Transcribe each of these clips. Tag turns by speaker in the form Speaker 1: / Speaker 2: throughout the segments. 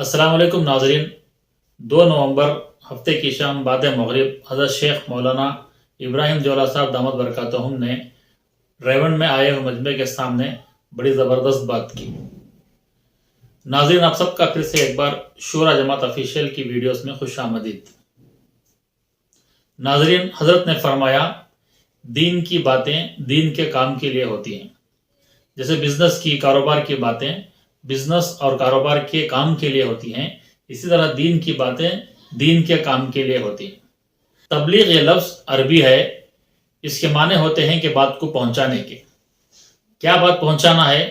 Speaker 1: السلام علیکم ناظرین، 2 نومبر ہفتے کی شام بعد مغرب حضرت شیخ مولانا ابراہیم جولا صاحب دامت برکاتہم نے ریونڈ میں آئے ہوئے مجمع کے سامنے بڑی زبردست بات کی۔ ناظرین، آپ سب کا پھر سے ایک بار شورا جماعت آفیشیل کی ویڈیوز میں خوش آمدید۔ ناظرین، حضرت نے فرمایا دین کی باتیں دین کے کام کے لیے ہوتی ہیں، جیسے بزنس کی کاروبار کی باتیں بزنس اور کاروبار کے کام کے لیے ہوتی ہیں، اسی طرح دین کی باتیں دین کے کام کے لیے ہوتی ہیں۔ تبلیغ یہ لفظ عربی ہے، اس کے معنی ہوتے ہیں کہ بات کو پہنچانے کے۔ کیا بات پہنچانا ہے؟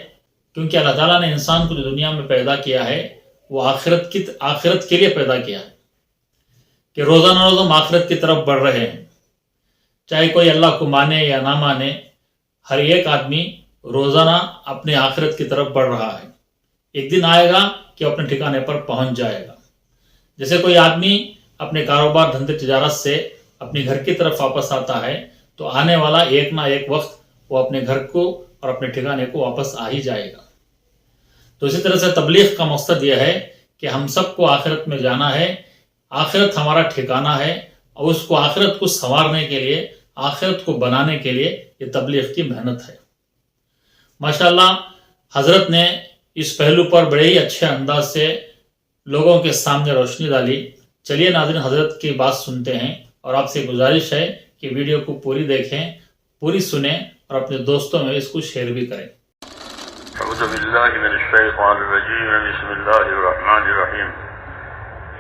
Speaker 1: کیونکہ اللہ تعالیٰ نے انسان کو جو دنیا میں پیدا کیا ہے وہ آخرت کے لیے پیدا کیا ہے، کہ روزانہ روز ہم آخرت کی طرف بڑھ رہے ہیں۔ چاہے کوئی اللہ کو مانے یا نہ مانے، ہر ایک آدمی روزانہ اپنے آخرت کی طرف بڑھ رہا ہے۔ ایک دن آئے گا کہ اپنے ٹھکانے پر پہنچ جائے گا۔ جیسے کوئی آدمی اپنے کاروبار دھندے تجارت سے اپنے گھر کی طرف واپس آتا ہے تو آنے والا ایک نہ ایک وقت وہ اپنے گھر کو اور اپنے ٹھکانے کو واپس آ ہی جائے گا۔ تو اسی طرح سے تبلیغ کا مقصد یہ ہے کہ ہم سب کو آخرت میں جانا ہے، آخرت ہمارا ٹھکانہ ہے، اور اس کو آخرت کو سنوارنے کے لیے، آخرت کو بنانے کے لیے یہ تبلیغ کی محنت ہے۔ ماشاءاللہ حضرت نے اس پہلو پر بڑے ہی اچھے انداز سے لوگوں کے سامنے روشنی ڈالی۔ چلیے ناظرین، حضرت کی بات سنتے ہیں، اور آپ سے گزارش ہے کہ ویڈیو کو پوری دیکھیں، پوری سنیں، اور اپنے دوستوں میں اس کو شیئر بھی کریں۔
Speaker 2: اعوذ باللہ من الشیطان الرجیم، بسم اللہ الرحمن الرحیم۔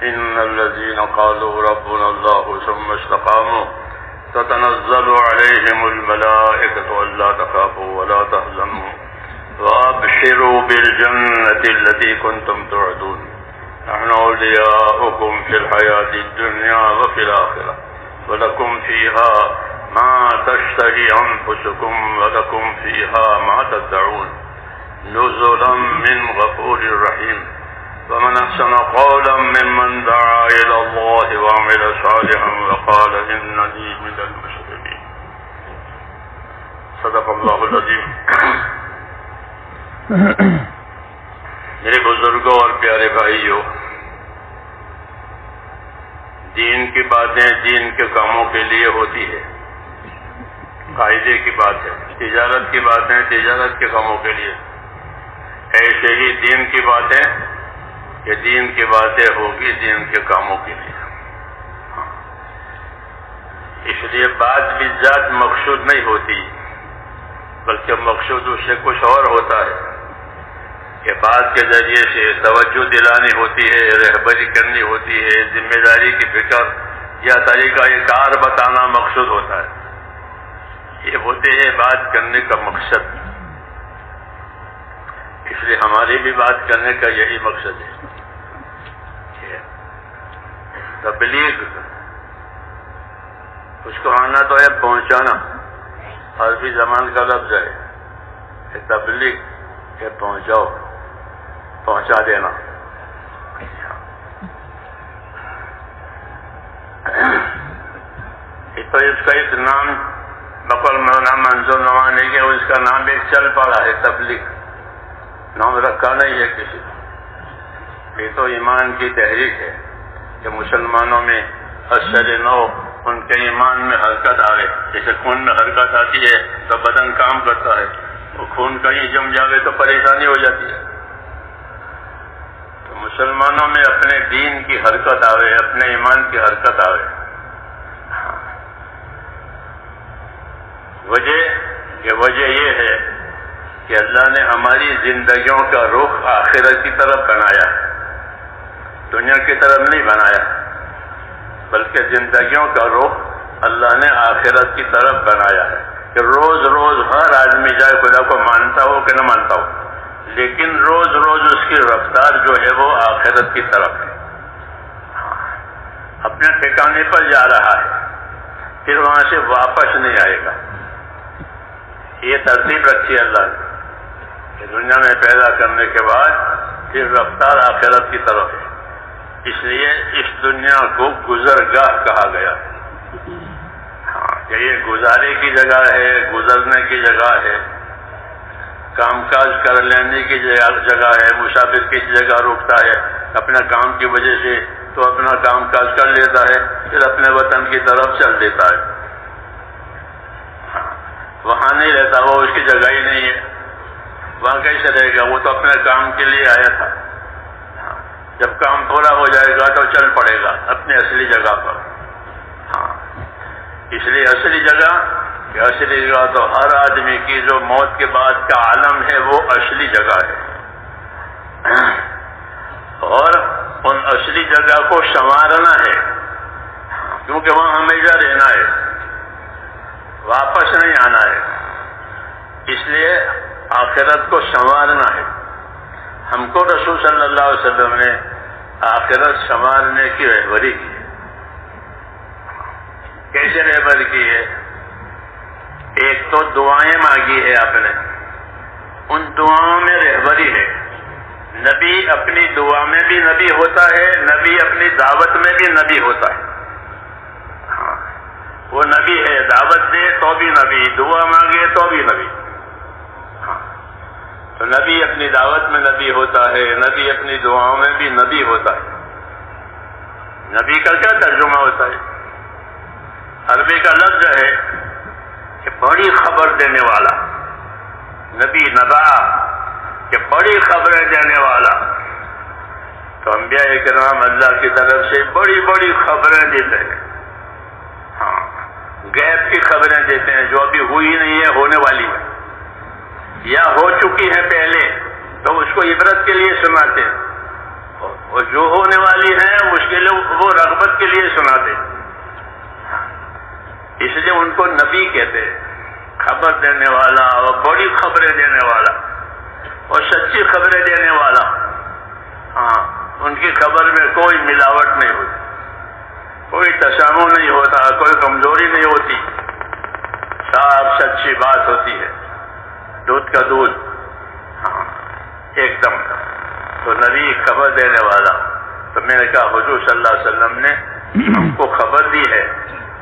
Speaker 2: ان الذین قالوا ربنا اللہ ثم استقاموا تتنزل علیہم الملائکۃ الا تخافوا ولا تحزنوا وابشروا بالجنة التي كنتم توعدون نحن أولياؤكم في الحياة الدنيا وفي الآخرة ولكم فيها ما تشتهي أنفسكم ولكم فيها ما تدعون نزلا من غفور رحيم ومن أحسن قولا ممن دعا إلى الله وعمل صالحا وقال إنني من المسلمين۔ صدق الله العظيم۔ میرے بزرگوں اور پیارے بھائیوں، دین کی باتیں دین کے کاموں کے لیے ہوتی ہے، قاعدے کی بات ہے۔ تجارت کی باتیں تجارت کے کاموں کے لیے، ایسے ہی دین کی باتیں کہ دین کی باتیں ہوگی دین کے کاموں کے لیے۔ اس لیے بات بھی ذات مقصود نہیں ہوتی، بلکہ مقصود اس سے کچھ اور ہوتا ہے کہ بات کے ذریعے سے توجہ دلانی ہوتی ہے، رہبری کرنی ہوتی ہے، ذمہ داری کی فکر یا طریقہ کار بتانا مقصود ہوتا ہے۔ یہ ہوتے ہیں بات کرنے کا مقصد۔ اس لیے ہماری بھی بات کرنے کا یہی مقصد ہے۔ تبلیغ اس کو آنا تو ہے پہنچانا، عربی زبان کا لفظ ہے کہ تبلیغ کہ پہنچاؤ، پہنچا دینا۔ تو اس کا ایک نام بقول مولانا منظور نوانی کے اس کا نام ایک چل پڑا ہے، تبلیغ نام رکھا نہیں ہے کسی نے۔ یہ تو ایمان کی تحریک ہے کہ مسلمانوں میں اثر نو ان کے ایمان میں حرکت آئے۔ جیسے خون میں حرکت آتی ہے تو بدن کام کرتا ہے، وہ خون کہیں جم جاوے تو پریشانی ہو جاتی ہے۔ تو مسلمانوں میں اپنے دین کی حرکت آوے، اپنے ایمان کی حرکت آوے۔ وجہ یہ ہے کہ اللہ نے ہماری زندگیوں کا رخ آخرت کی طرف بنایا ہے، دنیا کی طرف نہیں بنایا، بلکہ زندگیوں کا رخ اللہ نے آخرت کی طرف بنایا ہے کہ روز روز ہر آدمی جائے خدا کو مانتا ہو کہ نہ مانتا ہو، لیکن روز روز اس کی رفتار جو ہے وہ آخرت کی طرف ہے، اپنے ٹھکانے پر جا رہا ہے، پھر وہاں سے واپس نہیں آئے گا۔ یہ ترتیب رکھی اللہ نے کہ دنیا میں پیدا کرنے کے بعد پھر رفتار آخرت کی طرف ہے۔ اس لیے اس دنیا کو گزرگاہ کہا گیا ہے کہ یہ گزارے کی جگہ ہے، گزرنے کی جگہ ہے، کام کاج کر لینے کی جگہ ہے، مسافر کی جگہ رکتا ہے، اپنا کام کی وجہ سے تو اپنا کام کاج کر لیتا ہے، پھر اپنے وطن کی طرف چل دیتا ہے، وہاں نہیں رہتا، وہ اس کی جگہ ہی نہیں ہے، وہاں کیسے رہے گا؟ وہ تو اپنے کام کے لیے آیا تھا، جب کام پورا ہو جائے گا تو چل پڑے گا اپنی اصلی جگہ پر۔ اس لیے اصلی جگہ تو ہر آدمی کی جو موت کے بعد کا عالم ہے وہ اصلی جگہ ہے، اور ان اصلی جگہ کو سنوارنا ہے، کیونکہ وہاں ہمیشہ رہنا ہے، واپس نہیں آنا ہے، اس لیے آخرت کو سنوارنا ہے۔ ہم کو رسول صلی اللہ علیہ وسلم نے آخرت سنوارنے کی رہبری کی۔ کیسے رہبری کی ہے؟ ایک تو دعائیں مانگی ہے آپ نے، ان دعاؤں میں رہبری ہے۔ نبی اپنی دعا میں بھی نبی ہوتا ہے، نبی اپنی دعوت میں بھی نبی ہوتا ہے۔ وہ نبی ہے، دعوت دے تو بھی نبی، دعا مانگے تو بھی نبی۔ تو نبی اپنی دعوت میں نبی ہوتا ہے، نبی اپنی دعاؤں میں بھی نبی ہوتا ہے۔ نبی کا کیا ترجمہ ہوتا ہے؟ عربی کا لفظ ہے کہ بڑی خبر دینے والا، نبی نبا کہ بڑی خبریں دینے والا۔ تو انبیاء کرام اللہ کی طرف سے بڑی بڑی خبریں دیتے ہیں، غیب کی خبریں دیتے ہیں جو ابھی ہوئی نہیں ہے، ہونے والی ہے یا ہو چکی ہے پہلے، تو اس کو عبرت کے لیے سناتے ہیں، اور جو ہونے والی ہیں اس کے لیے وہ رغبت کے لیے سناتے ہیں۔ اس لیے ان کو نبی کہتے ہیں، خبر دینے والا اور بڑی خبریں دینے والا اور سچی خبریں دینے والا۔ ان کی خبر میں کوئی ملاوٹ نہیں ہوتی، کوئی تشابہ نہیں ہوتا، کوئی کمزوری نہیں ہوتی، صاف سچی بات ہوتی ہے، دودھ کا دودھ، ایک دم۔ تو نبی خبر دینے والا۔ تو میں نے کہا حضور صلی اللہ علیہ وسلم نے ہم کو خبر دی ہے،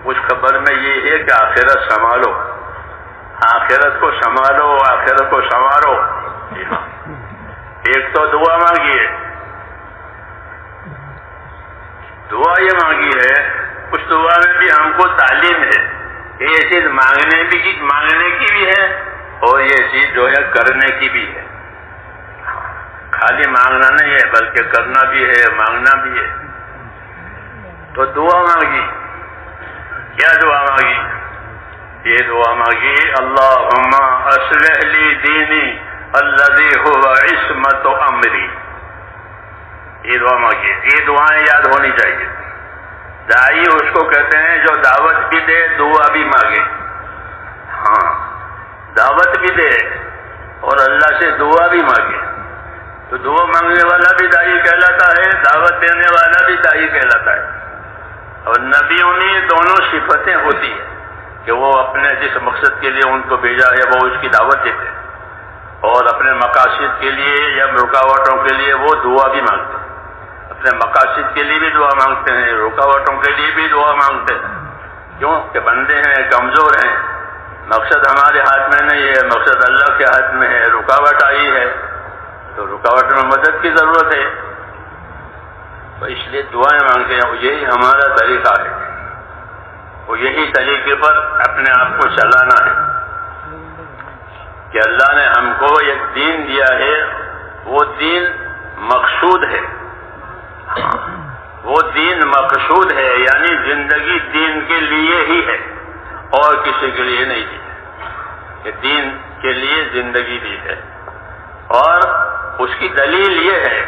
Speaker 2: اس خبر میں یہ ہے کہ آخرت سنبھالو، آخرت کو سنبھالو، آخرت کو سنوارو۔ ایک تو دعا مانگی ہے، دعا یہ مانگی ہے، اس دعا میں بھی ہم کو تعلیم ہے کہ یہ چیز مانگنے کی بھی ہے اور یہ چیز جو ہے کرنے کی بھی ہے۔ خالی مانگنا نہیں ہے بلکہ کرنا بھی ہے، مانگنا بھی ہے۔ تو دعا مانگی، کیا دعا مانگی؟ یہ دعا مانگی اللہم اصلح لی دینی الذی هو عصمت امری۔ یہ دعا مانگی، یہ دعائیں یاد ہونی چاہیے۔ داعی اس کو کہتے ہیں جو دعوت بھی دے، دعا بھی مانگے۔ دعوت بھی دے اور اللہ سے دعا بھی مانگے۔ تو دعا مانگنے والا بھی داعی کہلاتا ہے، دعوت دینے والا بھی داعی کہلاتا ہے۔ اور نبیوں میں دونوں صفتیں ہوتی ہیں کہ وہ اپنے جس مقصد کے لیے ان کو بھیجا ہے وہ اس کی دعوت دیتے ہیں، اور اپنے مقاصد کے لیے یا رکاوٹوں کے لیے وہ دعا بھی مانگتے ہیں۔ اپنے مقاصد کے لیے بھی دعا مانگتے ہیں، رکاوٹوں کے لیے بھی دعا مانگتے ہیں۔ کیوں کہ بندے ہیں، کمزور ہیں، مقصد ہمارے ہاتھ میں نہیں ہے، مقصد اللہ کے ہاتھ میں ہے۔ رکاوٹ آئی ہے تو رکاوٹ میں مدد کی ضرورت ہے، تو اس لیے دعائیں مانگتے ہیں۔ یہی ہمارا طریقہ ہے، اور یہی طریقے پر اپنے آپ کو چلانا ہے کہ اللہ نے ہم کو ایک دین دیا ہے، وہ دین مقصود ہے، وہ دین مقصود ہے، یعنی زندگی دین کے لیے ہی ہے اور کسی کے لیے نہیں دی ہے، کہ دین کے لیے زندگی دی ہے۔ اور اس کی دلیل یہ ہے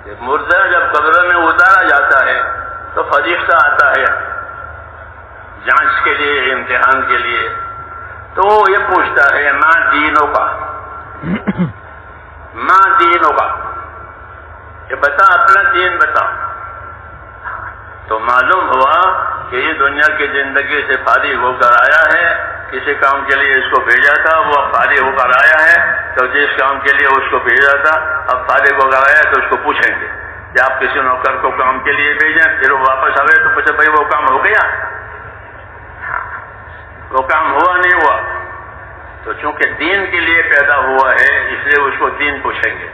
Speaker 2: کہ مردہ جب قبر میں اتارا جاتا ہے تو فرشتہ آتا ہے جانچ کے لیے، امتحان کے لیے، تو یہ پوچھتا ہے ماں دینوں کا، ماں دینوں کا، کہ بتا اپنا دین بتا۔ تو معلوم ہوا کہ یہ دنیا کی زندگی سے فارغ ہو کر آیا ہے، کسی کام کے لیے اس کو بھیجا تھا، وہ اب فارغ ہو کر آیا ہے، تو جس کام کے لیے اس کو بھیجا تھا اب فارغ ہو کر آیا ہے، تو اس کو پوچھیں گے کہ آپ کسی نوکر کو کام کے لیے بھیجیں، پھر وہ واپس آئے تو پوچھے بھائی وہ کام ہو گیا؟ وہ کام ہوا نہیں ہوا؟ تو چونکہ دین کے لیے پیدا ہوا ہے اس لیے اس کو دین پوچھیں گے۔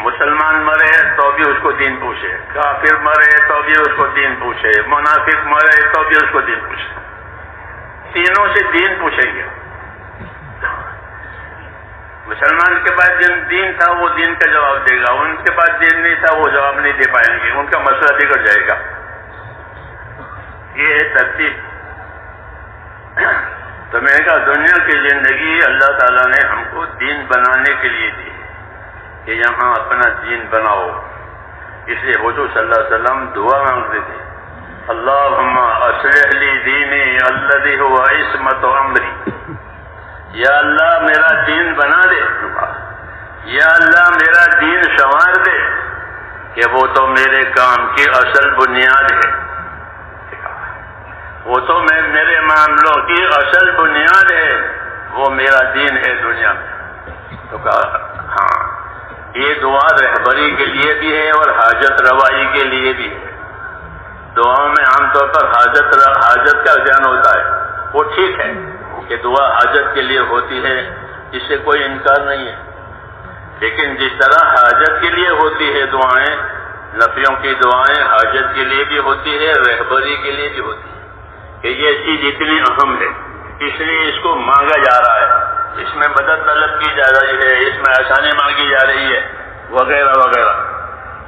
Speaker 2: مسلمان مرے تو بھی اس کو دین پوچھے، کافر مرے تو بھی اس کو دین پوچھے، منافق مرے تو بھی اس کو دین پوچھے، تینوں سے دین پوچھیں گے۔ مسلمان کے پاس جن دین تھا وہ دین کا جواب دے گا، ان کے پاس دین نہیں تھا وہ جواب نہیں دے پائیں گے، ان کا مسئلہ بگڑ جائے گا۔ یہ ہے ترتیب۔ تو میں نے کہا دنیا کی زندگی اللہ تعالیٰ نے ہم کو دین بنانے کے لیے دی کہ یہاں اپنا دین بناؤ۔ اس لیے حضور صلی اللہ علیہ وسلم دعا مانگتے تھے، اللہم اصلح لی دینی الذی هو عصمت امری، یا اللہ میرا دین بنا دے، یا اللہ میرا دین سنوار دے کہ وہ تو میرے کام کی اصل بنیاد ہے، وہ تو میرے معاملوں کی اصل بنیاد ہے، وہ میرا دین ہے دنیا میں۔ تو کہا ہاں یہ دعا رہبری کے لیے بھی ہے اور حاجت روائی کے لیے بھی ہے۔ دعاؤں میں عام طور پر حاجت کا ذہن ہوتا ہے، وہ ٹھیک ہے کہ دعا حاجت کے لیے ہوتی ہے، اس سے کوئی انکار نہیں ہے، لیکن جس طرح حاجت کے لیے ہوتی ہے دعائیں، نفیوں کی دعائیں حاجت کے لیے بھی ہوتی ہے، رہبری کے لیے بھی ہوتی ہے، کہ یہ چیز اتنی اہم ہے اس لیے اس کو مانگا جا رہا ہے، اس میں مدد طلب کی جا رہی ہے، اس میں آسانی مانگی جا رہی ہے، وغیرہ وغیرہ۔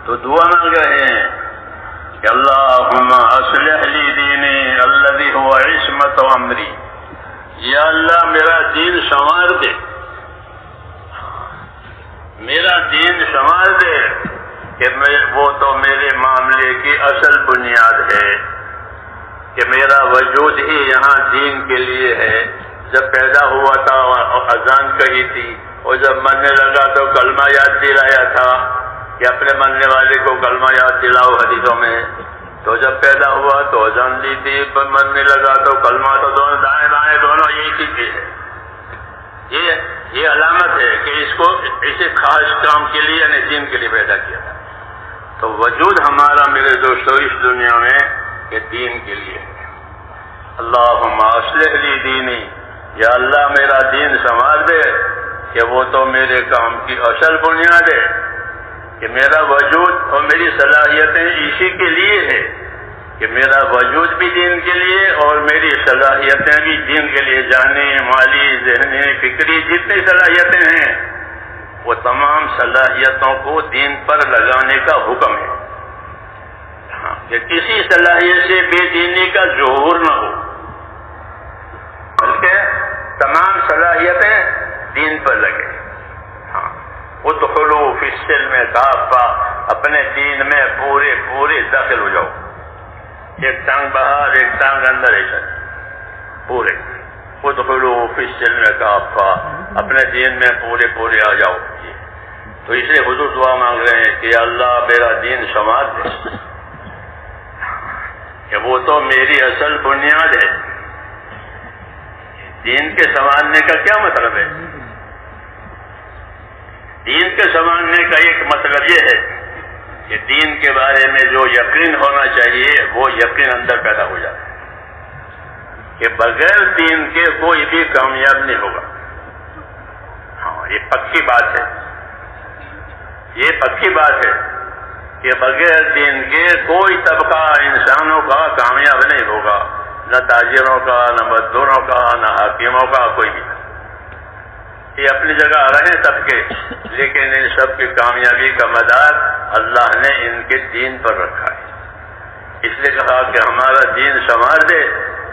Speaker 2: تو دعا مانگ رہے ہیں کہ اللہم اصلح لی دینی الذی هو عصمت امری، یا اللہ میرا دین سنوار دے، میرا دین سنوار دے کہ وہ تو میرے معاملے کی اصل بنیاد ہے، کہ میرا وجود ہی یہاں دین کے لیے ہے۔ جب پیدا ہوا تھا اذان کہی تھی، اور جب مرنے لگا تو کلمہ یاد دلایا تھا کہ اپنے مرنے والے کو کلمہ یاد دلاؤ حدیثوں میں۔ تو جب پیدا ہوا تو اذان دی تھی، مرنے لگا تو کلمہ، تو دونوں دائیں بائیں دونوں ایک ہی چیز ہے۔ یہ علامت ہے کہ اس کو اسے خاص کام کے لیے یعنی دین کے لیے پیدا کیا تھا۔ تو وجود ہمارا میرے دوستو اس دنیا میں کہ دین کے لیے ہے۔ اللہم اصلح لی دینی، یا اللہ میرا دین سنوار دے کہ وہ تو میرے کام کی اصل بنیاد ہے، کہ میرا وجود اور میری صلاحیتیں اسی کے لیے ہے، کہ میرا وجود بھی دین کے لیے اور میری صلاحیتیں بھی دین کے لیے، جانی مالی ذہنی فکری جتنی صلاحیتیں ہیں وہ تمام صلاحیتوں کو دین پر لگانے کا حکم ہے، کہ کسی صلاحیت سے بے دینی کا ظہور نہ ہو، بلکہ تمام صلاحیتیں دین پر لگے۔ ادخلوا فی السلم کافہ، اپنے دین میں پورے داخل ہو جاؤ، ایک ٹانگ باہر ایک ٹانگ اندر، ایسا پورے۔ ادخلوا فی السلم کافہ، اپنے دین میں پورے آ جاؤ۔ تو اس لیے حضور دعا مانگ رہے ہیں کہ اللہ میرا دین سنوار دے کہ وہ تو میری اصل بنیاد ہے۔ دین کے سنوارنے کا کیا مطلب ہے؟ دین کے سنوارنے کا ایک مطلب یہ ہے کہ دین کے بارے میں جو یقین ہونا چاہیے وہ یقین اندر پیدا ہو جائے، کہ بغیر دین کے کوئی بھی کامیاب نہیں ہوگا۔ ہاں یہ پکی بات ہے، یہ پکی بات ہے کہ بغیر دین کے کوئی طبقہ انسانوں کا کامیاب نہیں ہوگا، نہ تاجروں کا، نہ مزدوروں کا، نہ حاکموں کا، کوئی بھی۔ یہ اپنی جگہ رہے سب کے، لیکن ان سب کی کامیابی کا مدار اللہ نے ان کے دین پر رکھا ہے۔ اس لیے کہا کہ ہمارا دین سنوار دے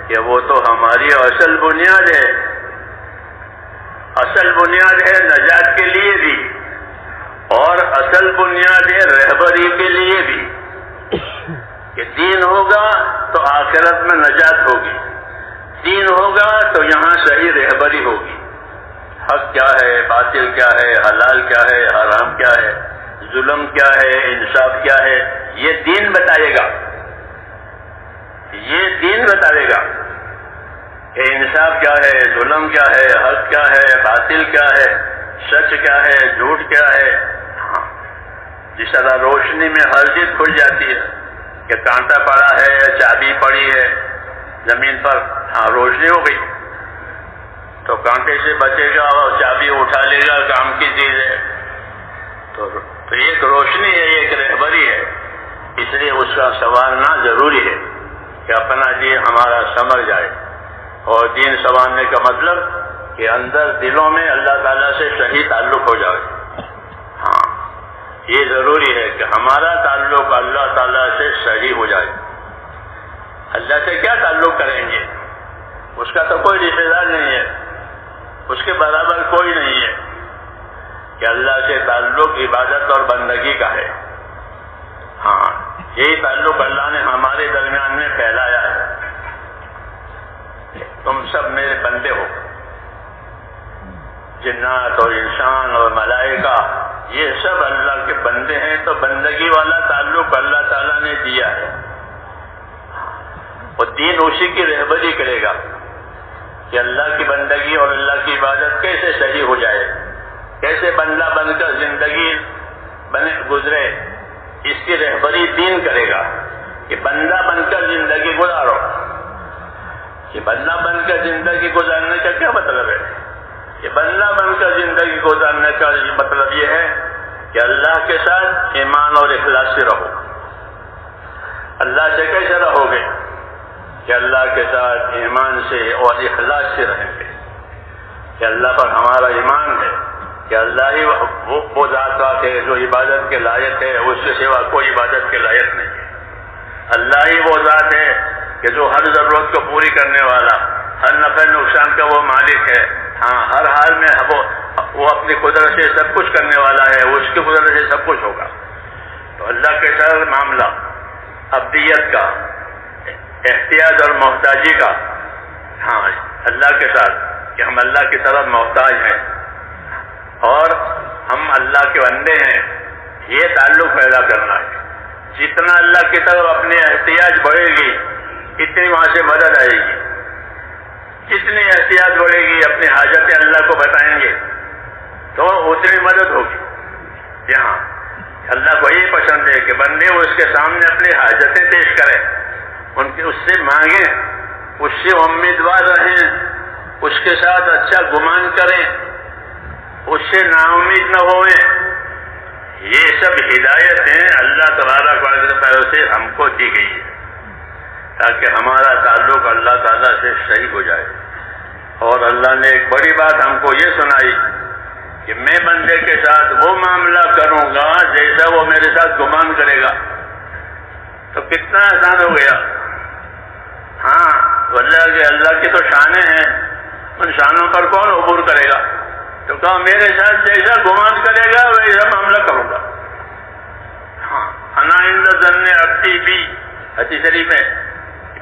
Speaker 2: کہ وہ تو ہماری اصل بنیاد ہے، اصل بنیاد ہے نجات کے لیے بھی، اور اصل بنیاد ہے رہبری کے لیے بھی، کہ دین ہوگا تو آخرت میں نجات ہوگی، دین ہوگا تو یہاں صحیح رہبری ہوگی، حق کیا ہے، باطل کیا ہے، حلال کیا ہے، حرام کیا ہے، ظلم کیا ہے، انصاف کیا ہے، یہ دین بتائے گا، یہ دین بتائے گا کہ انصاف کیا ہے، ظلم کیا ہے، حق کیا ہے، باطل کیا ہے، سچ کیا ہے، جھوٹ کیا ہے۔ جس طرح روشنی میں ہر چیز کھل جاتی ہے کہ کانٹا پڑا ہے یا چابی پڑی ہے زمین پر، ہاں روشنی ہو گئی تو کانٹے سے بچے گا اور چابی اٹھا لے گا، کام کی چیز ہے۔ تو تو ایک روشنی ہے، ایک رہبری ہے، اس لیے اس کا سنوارنا ضروری ہے کہ اپنا دین ہمارا سنور جائے. اور دین سنوارنے کا مطلب کہ اندر دلوں میں اللہ تعالیٰ سے صحیح تعلق ہو جائے. ہاں، یہ ضروری ہے کہ ہمارا تعلق اللہ تعالیٰ سے صحیح ہو جائے. اللہ سے کیا تعلق کریں گے؟ اس کا تو کوئی رشتے دار نہیں ہے، اس کے برابر کوئی نہیں ہے. کہ اللہ سے تعلق عبادت اور بندگی کا ہے. ہاں، یہی تعلق اللہ نے ہمارے درمیان میں پھیلایا ہے. تم سب میرے بندے ہو. جنات اور انسان اور ملائکہ یہ سب اللہ کے بندے ہیں. تو بندگی والا تعلق اللہ تعالیٰ نے دیا ہے. اور دین اسی کی رہبری کرے گا کہ اللہ کی بندگی اور اللہ کی عبادت کیسے صحیح ہو جائے، کیسے بندہ بن کر زندگی گزرے. اس کی رہبری دین کرے گا کہ بندہ بن کر زندگی گزارو. کہ بندہ بن کر زندگی گزارنے کا کیا مطلب ہے؟ کہ بندہ بن کر زندگی گزارنے کا مطلب یہ ہے کہ اللہ کے ساتھ ایمان اور اخلاص سے رہو. اللہ سے کیسے رہو گے؟ کہ اللہ کے ساتھ ایمان سے اور اخلاص سے رہیں گے. کہ اللہ پر ہمارا ایمان ہے کہ اللہ ہی وہ ذات ہے جو عبادت کے لائق ہے، اس کے سوا کوئی عبادت کے لائق نہیں ہے. اللہ ہی وہ ذات ہے کہ جو ہر ضرورت کو پوری کرنے والا، ہر نفع نقصان کا وہ مالک ہے. ہاں، ہر حال میں وہ اپنی قدرت سے سب کچھ کرنے والا ہے، اس کی قدرت سے سب کچھ ہوگا. تو اللہ کے ساتھ معاملہ عبدیت کا، احتیاج اور محتاجی کا، ہاں اللہ کے ساتھ کہ ہم اللہ کی طرف محتاج ہیں اور ہم اللہ کے بندے ہیں، یہ تعلق پیدا کرنا ہے. جتنا اللہ کی طرف اپنی احتیاج بڑھے گی اتنی وہاں سے مدد آئے گی. جتنی احتیاج بڑھے گی، اپنی حاجتیں اللہ کو بتائیں گے تو اتنی مدد ہوگی. یہاں اللہ کو یہ پسند ہے کہ بندے اس کے سامنے اپنی حاجتیں پیش کریں، اس سے مانگیں، اس سے امیدوار رہیں، اس کے ساتھ اچھا گمان کریں، اس سے نا امید نہ ہوئیں. یہ سب ہدایتیں اللہ تبارک و تعالیٰ سے ہم کو دی گئی ہے تاکہ ہمارا تعلق اللہ تعالیٰ سے صحیح ہو جائے. اور اللہ نے ایک بڑی بات ہم کو یہ سنائی کہ میں بندے کے ساتھ وہ معاملہ کروں گا جیسا وہ میرے ساتھ گمان کرے گا. تو کتنا آسان ہو گیا. ہاں، اللہ کی تو شانیں ہیں، ان شانوں پر کون عبور کرے گا؟ تو کہا میرے ساتھ جیسا گمان کرے گا ویسا معاملہ کروں گا. ہاں، انا عند ظن عبدی بی، حدیث شریف ہے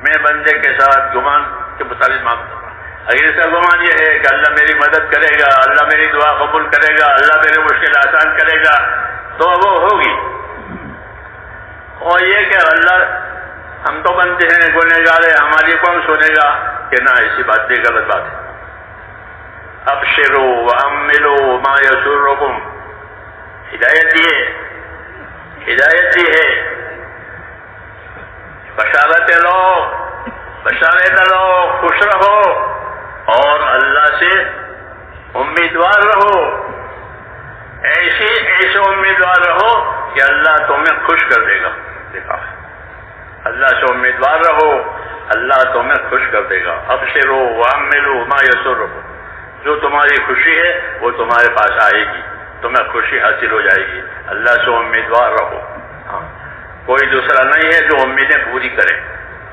Speaker 2: میں بندے کے ساتھ گمان کے مطابق معاملہ کروں گا. اگر اس کا گمان یہ ہے کہ اللہ میری مدد کرے گا، اللہ میری دعا قبول کرے گا، اللہ میری مشکل آسان کرے گا تو وہ ہوگی. اور یہ کہ اللہ ہم تو بنتے ہیں گنہگار ہیں، ہماری کون سنے گا؟ کہ نہ، اسی بات بھی غلط بات ہے. ابشروا واملوا ما یسرکم، ہدایت دی ہے بشارت لو، خوش رہو اور اللہ سے امیدوار رہو. ایسے امیدوار رہو کہ اللہ تمہیں خوش کر دے گا. دیکھا، اللہ سے امیدوار رہو، اللہ تمہیں خوش کر دے گا. ابشروا واملوا ما یسرکم، جو تمہاری خوشی ہے وہ تمہارے پاس آئے گی، تمہیں خوشی حاصل ہو جائے گی. اللہ سے امیدوار رہو. ہاں، کوئی دوسرا نہیں ہے جو امیدیں پوری کرے.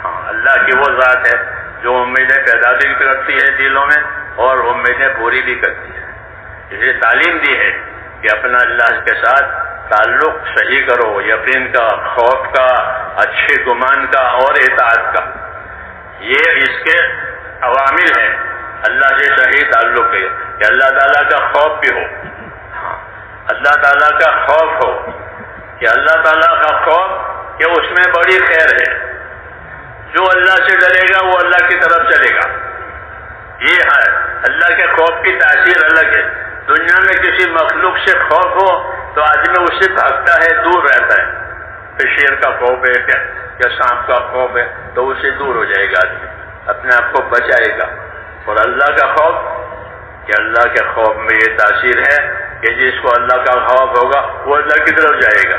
Speaker 2: ہاں، اللہ کی وہ ذات ہے جو امیدیں پیدا بھی کرتی ہے دلوں میں اور امیدیں پوری بھی کرتی ہے. اسے تعلیم دی ہے کہ اپنا اللہ کے ساتھ تعلق صحیح کرو، یقین کا، خوف کا، اچھے گمان کا اور اطاعت کا. یہ اس کے عوامل ہیں اللہ سے صحیح تعلق ہے کہ اللہ تعالیٰ کا خوف بھی ہو. ہاں، اللہ تعالیٰ کا خوف ہو کہ اللہ تعالیٰ کا خوف کہ اس میں بڑی خیر ہے. جو اللہ سے ڈرے گا وہ اللہ کی طرف چلے گا. یہ ہے اللہ کے خوف کی تاثیر الگ ہے. دنیا میں کسی مخلوق سے خوف ہو تو آدمی اس سے بھاگتا ہے، دور رہتا ہے. کہ شیر کا خوف ہے کیا سانپ کا خوف ہے تو اس سے دور ہو جائے گا، آدمی اپنے آپ کو بچائے گا. اور اللہ کا خوف کہ اللہ کے خوف میں یہ تاثیر ہے کہ جس کو اللہ کا خوف ہوگا وہ اللہ کی طرف جائے گا.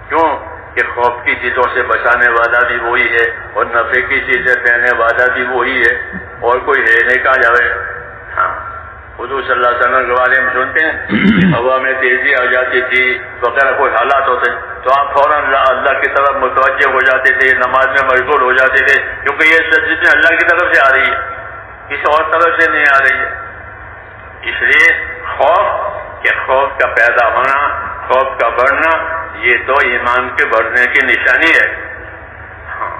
Speaker 2: کیوں کہ خوف کی چیزوں سے بچانے والا بھی وہی ہے اور نفع کی چیزیں دینے والا بھی وہی ہے, اور کوئی ہے نہیں کہاں جائے. ہاں حضور صلی اللہ علیہ وسلم کے بارے میں سنتے ہیں ہوا میں تیزی آ جاتی تھی وغیرہ کوئی حالات ہوتے تو آپ فوراً اللہ کی طرف متوجہ ہو جاتے تھے, نماز میں مشغول ہو جاتے تھے, کیونکہ یہ سب چیزیں اللہ کی طرف سے آ رہی ہے, کسی اور طرف سے نہیں آ رہی ہے. اس لیے خوف کا پیدا ہونا, خوف کا بڑھنا, یہ تو ایمان کے بڑھنے کی نشانی ہے. ہاں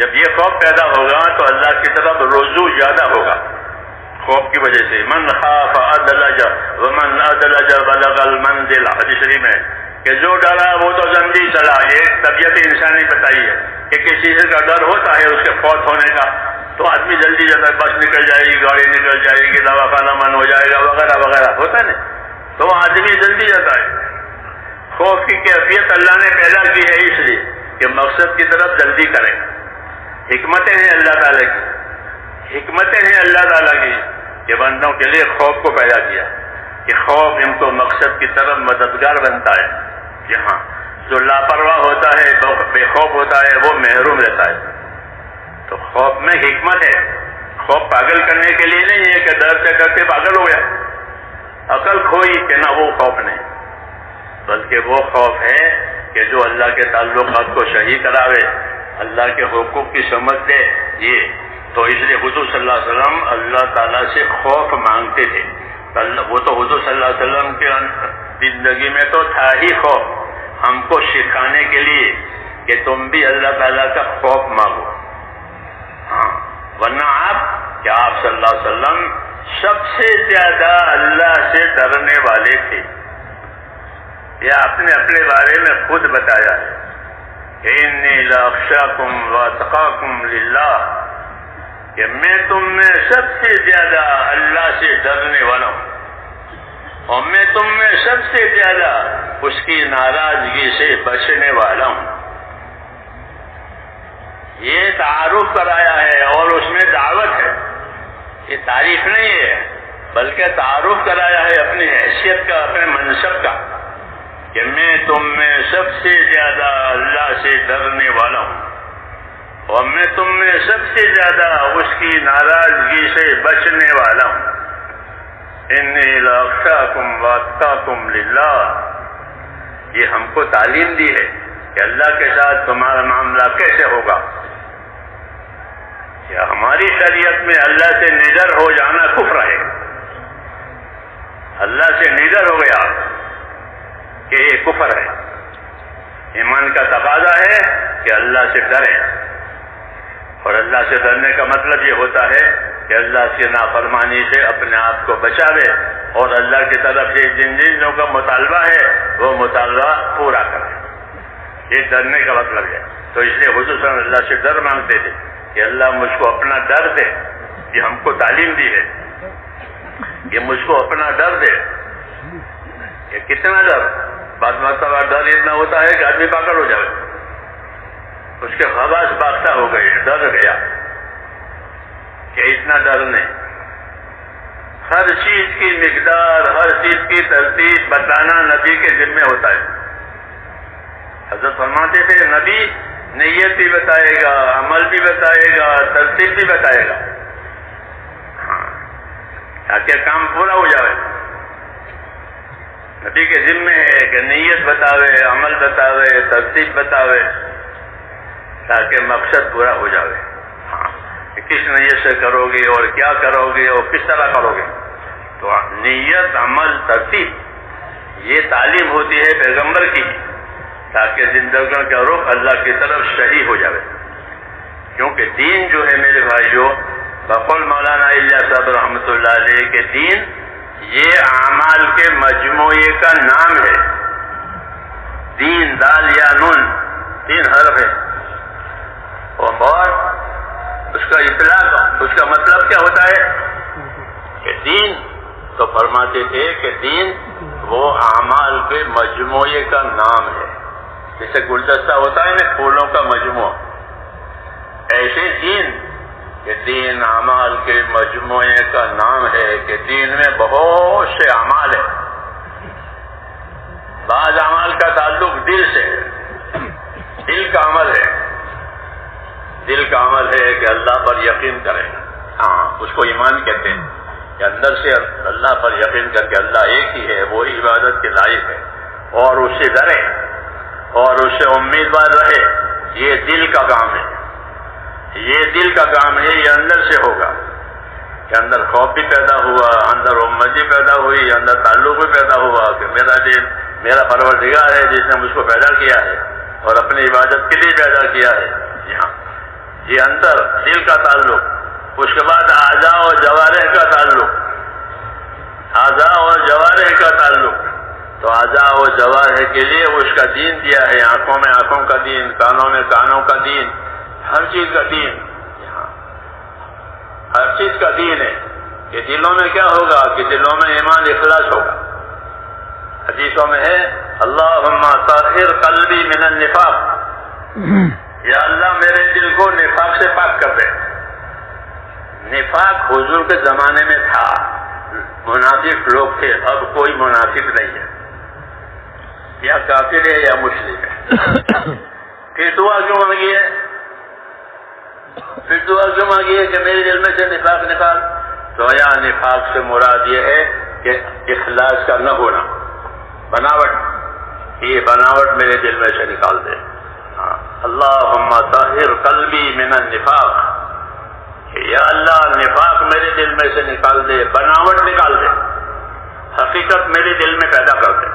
Speaker 2: جب یہ خوف پیدا ہوگا تو اللہ کی طرف رجوع زیادہ ہوگا خوف کی وجہ سے. من خاف ادلج ومن ادلج بلغ المنزل, حدیث شریف میں کہ جو ڈرا وہ تو زندگی چلا. ایک طبیعت انسانی بتائی ہے کہ کسی چیز کا ڈر ہوتا ہے اس کے فوت ہونے کا تو آدمی جلدی جاتا ہے, بس نکل جائے گی, گاڑی نکل جائے گی, دواخانہ بند ہو جائے گا وغیرہ وغیرہ ہوتا ہے تو آدمی جلدی جاتا ہے. خوف کی کیفیت اللہ نے پیدا کی ہے اس لیے کہ مقصد کی طرف جلدی کریں. حکمتیں ہیں اللہ تعالیٰ کی, حکمتیں ہیں اللہ تعالیٰ کی کہ بندوں کے لیے خوف کو پیدا کیا کہ خوف ان کو مقصد کی طرف مددگار بنتا ہے. جہاں جو لاپرواہ ہوتا ہے, بے خوف ہوتا ہے, وہ محروم رہتا ہے. تو خوف میں حکمت ہے. خوف پاگل کرنے کے لیے نہیں ہے کہ ڈر سے ڈرتے پاگل ہو گیا, عقل کھوئی کہ نہ وہ خوف نہیں, بلکہ وہ خوف ہے کہ جو اللہ کے تعلقات کو صحیح کراوے, اللہ کے حقوق کی سمجھ دے. یہ تو اس لیے حضور صلی اللہ علیہ وسلم اللہ تعالیٰ سے خوف مانگتے تھے. وہ تو حضور صلی اللہ علیہ وسلم کی زندگی میں تو تھا ہی خوف, ہم کو سکھانے کے لیے کہ تم بھی اللہ تعالیٰ کا خوف مانگو. ہاں ورنہ آپ صلی اللہ علیہ وسلم سب سے زیادہ اللہ سے ڈرنے والے تھے. یہ آپ نے اپنے بارے میں خود بتایا ہے کہ انی لاخشاکم واتقاکم للہ, کہ میں تم میں سب سے زیادہ اللہ سے ڈرنے والا ہوں اور میں تم میں سب سے زیادہ اس کی ناراضگی سے بچنے والا ہوں. یہ تعارف کرایا ہے اور اس میں دعوت ہے, یہ تعریف نہیں ہے بلکہ تعارف کرایا ہے اپنی حیثیت کا, اپنے منصب کا, کہ میں تم میں سب سے زیادہ اللہ سے ڈرنے والا ہوں اور میں تم میں سب سے زیادہ اس کی ناراضگی سے بچنے والا ہوں. انی لاخشاکم واتقاکم للہ, یہ ہم کو تعلیم دی ہے کہ اللہ کے ساتھ تمہارا معاملہ کیسے ہوگا. کیا ہماری شریعت میں اللہ سے نڈر ہو جانا کفر ہے؟ اللہ سے نڈر ہو گیا کہ یہ کفر ہے. ایمان کا تقاضا ہے کہ اللہ سے ڈرے, اور اللہ سے ڈرنے کا مطلب یہ ہوتا ہے کہ اللہ کی نافرمانی سے اپنے آپ کو بچاوے اور اللہ کی طرف سے جن چیزوں کا مطالبہ ہے وہ مطالبہ پورا کرے. یہ ڈرنے کا مطلب ہے. تو اس لیے حضور صلی اللہ سے ڈر مانگتے تھے کہ اللہ مجھ کو اپنا ڈر دے. یہ ہم کو تعلیم دی ہے کہ مجھ کو اپنا ڈر دے. یہ کتنا ڈر, بعض مرتبہ ڈر اتنا ہوتا ہے کہ آدمی پاگل ہو جائے, اس کے خواص باختہ ہو گئے, ڈر گیا کہ اتنا ڈر نہیں. ہر چیز کی مقدار, ہر چیز کی ترتیب بتانا نبی کے ذمہ ہوتا ہے. حضرت فرماتے تھے نبی نیت بھی بتائے گا, عمل بھی بتائے گا, ترتیب بھی بتائے گا, ہاں تاکہ کام پورا ہو جائے. نبی کے ذمہ ہے کہ نیت بتاوے, عمل بتاوے, ترتیب بتاوے, تاکہ مقصد پورا ہو جائے. ہاں کس نیت سے کرو گے اور کیا کرو گے اور کس طرح کرو گے. تو نیت, عمل, ترتیب یہ تعلیم ہوتی ہے پیغمبر کی, تاکہ زندگیوں کا رخ اللہ کی طرف صحیح ہو جائے. کیونکہ دین جو ہے میرے بھائیوں, بقول مولانا الیاس صاحب رحمۃ اللہ علیہ کے دین یہ اعمال کے مجموعے کا نام ہے. دین دال یا نون 3 حرف ہے, اور اس کا اطلاق, اس کا مطلب کیا ہوتا ہے کہ دین, تو فرماتے تھے کہ دین وہ اعمال کے مجموعے کا نام ہے. جیسے گلدستہ ہوتا ہے نا پھولوں کا مجموعہ, ایسے دین کہ دین اعمال کے مجموعے کا نام ہے کہ دین میں بہت سے اعمال ہیں. بعض اعمال کا تعلق دل سے ہے، دل کا عمل ہے. دل کا عمل ہے کہ اللہ پر یقین کرے، اس کو ایمان کہتے ہیں کہ اندر سے اللہ پر یقین کر کے اللہ ایک ہی ہے، وہی عبادت کے لائق ہے، اور اس سے ڈرے اور اس سے امیدوار رہے. یہ دل کا کام ہے، یہ دل کا کام ہے. یہ اندر سے ہوگا کہ اندر خوف بھی پیدا ہوا، اندر امت بھی پیدا ہوئی، اندر تعلق بھی پیدا ہوا کہ میرا دل میرا پروردگار ہے جس نے مجھ کو پیدا کیا ہے اور اپنی عبادت کے لیے پیدا کیا ہے. یہ اندر دل کا تعلق. اس کے بعد اعضاء اور جوارح کا تعلق. اعضاء اور جوارح کا تعلق. تو اعضاء اور جوارح کے لیے اس کا دین دیا ہے. آنکھوں میں آنکھوں کا دین، کانوں میں کانوں کا دین، ہر چیز کا دین. ہر چیز کا دین ہے کہ دلوں میں کیا ہوگا کہ دلوں میں ایمان اخلاص ہوگا. حدیثوں میں ہے اللہم طہر قلبی من النفاق، یا اللہ میرے دل کو نفاق سے پاک کر دے. نفاق حضور کے زمانے میں تھا، منافق لوگ تھے، اب کوئی منافق نہیں ہے، یا کافر ہے یا مشرک ہے. پھر دعا کیوں مانگی ہے؟ پھر دعا کیوں مانگی ہے کہ میرے دل میں سے نفاق نکال؟ تو یا نفاق سے مراد یہ ہے کہ اخلاص کا نہ ہونا، بناوٹ. یہ بناوٹ میرے دل میں سے نکال دے. اللہم طہر قلبی من النفاق، یا اللہ نفاق میرے دل میں سے نکال دے، بناوٹ نکال دے، حقیقت میرے دل میں پیدا کر دے.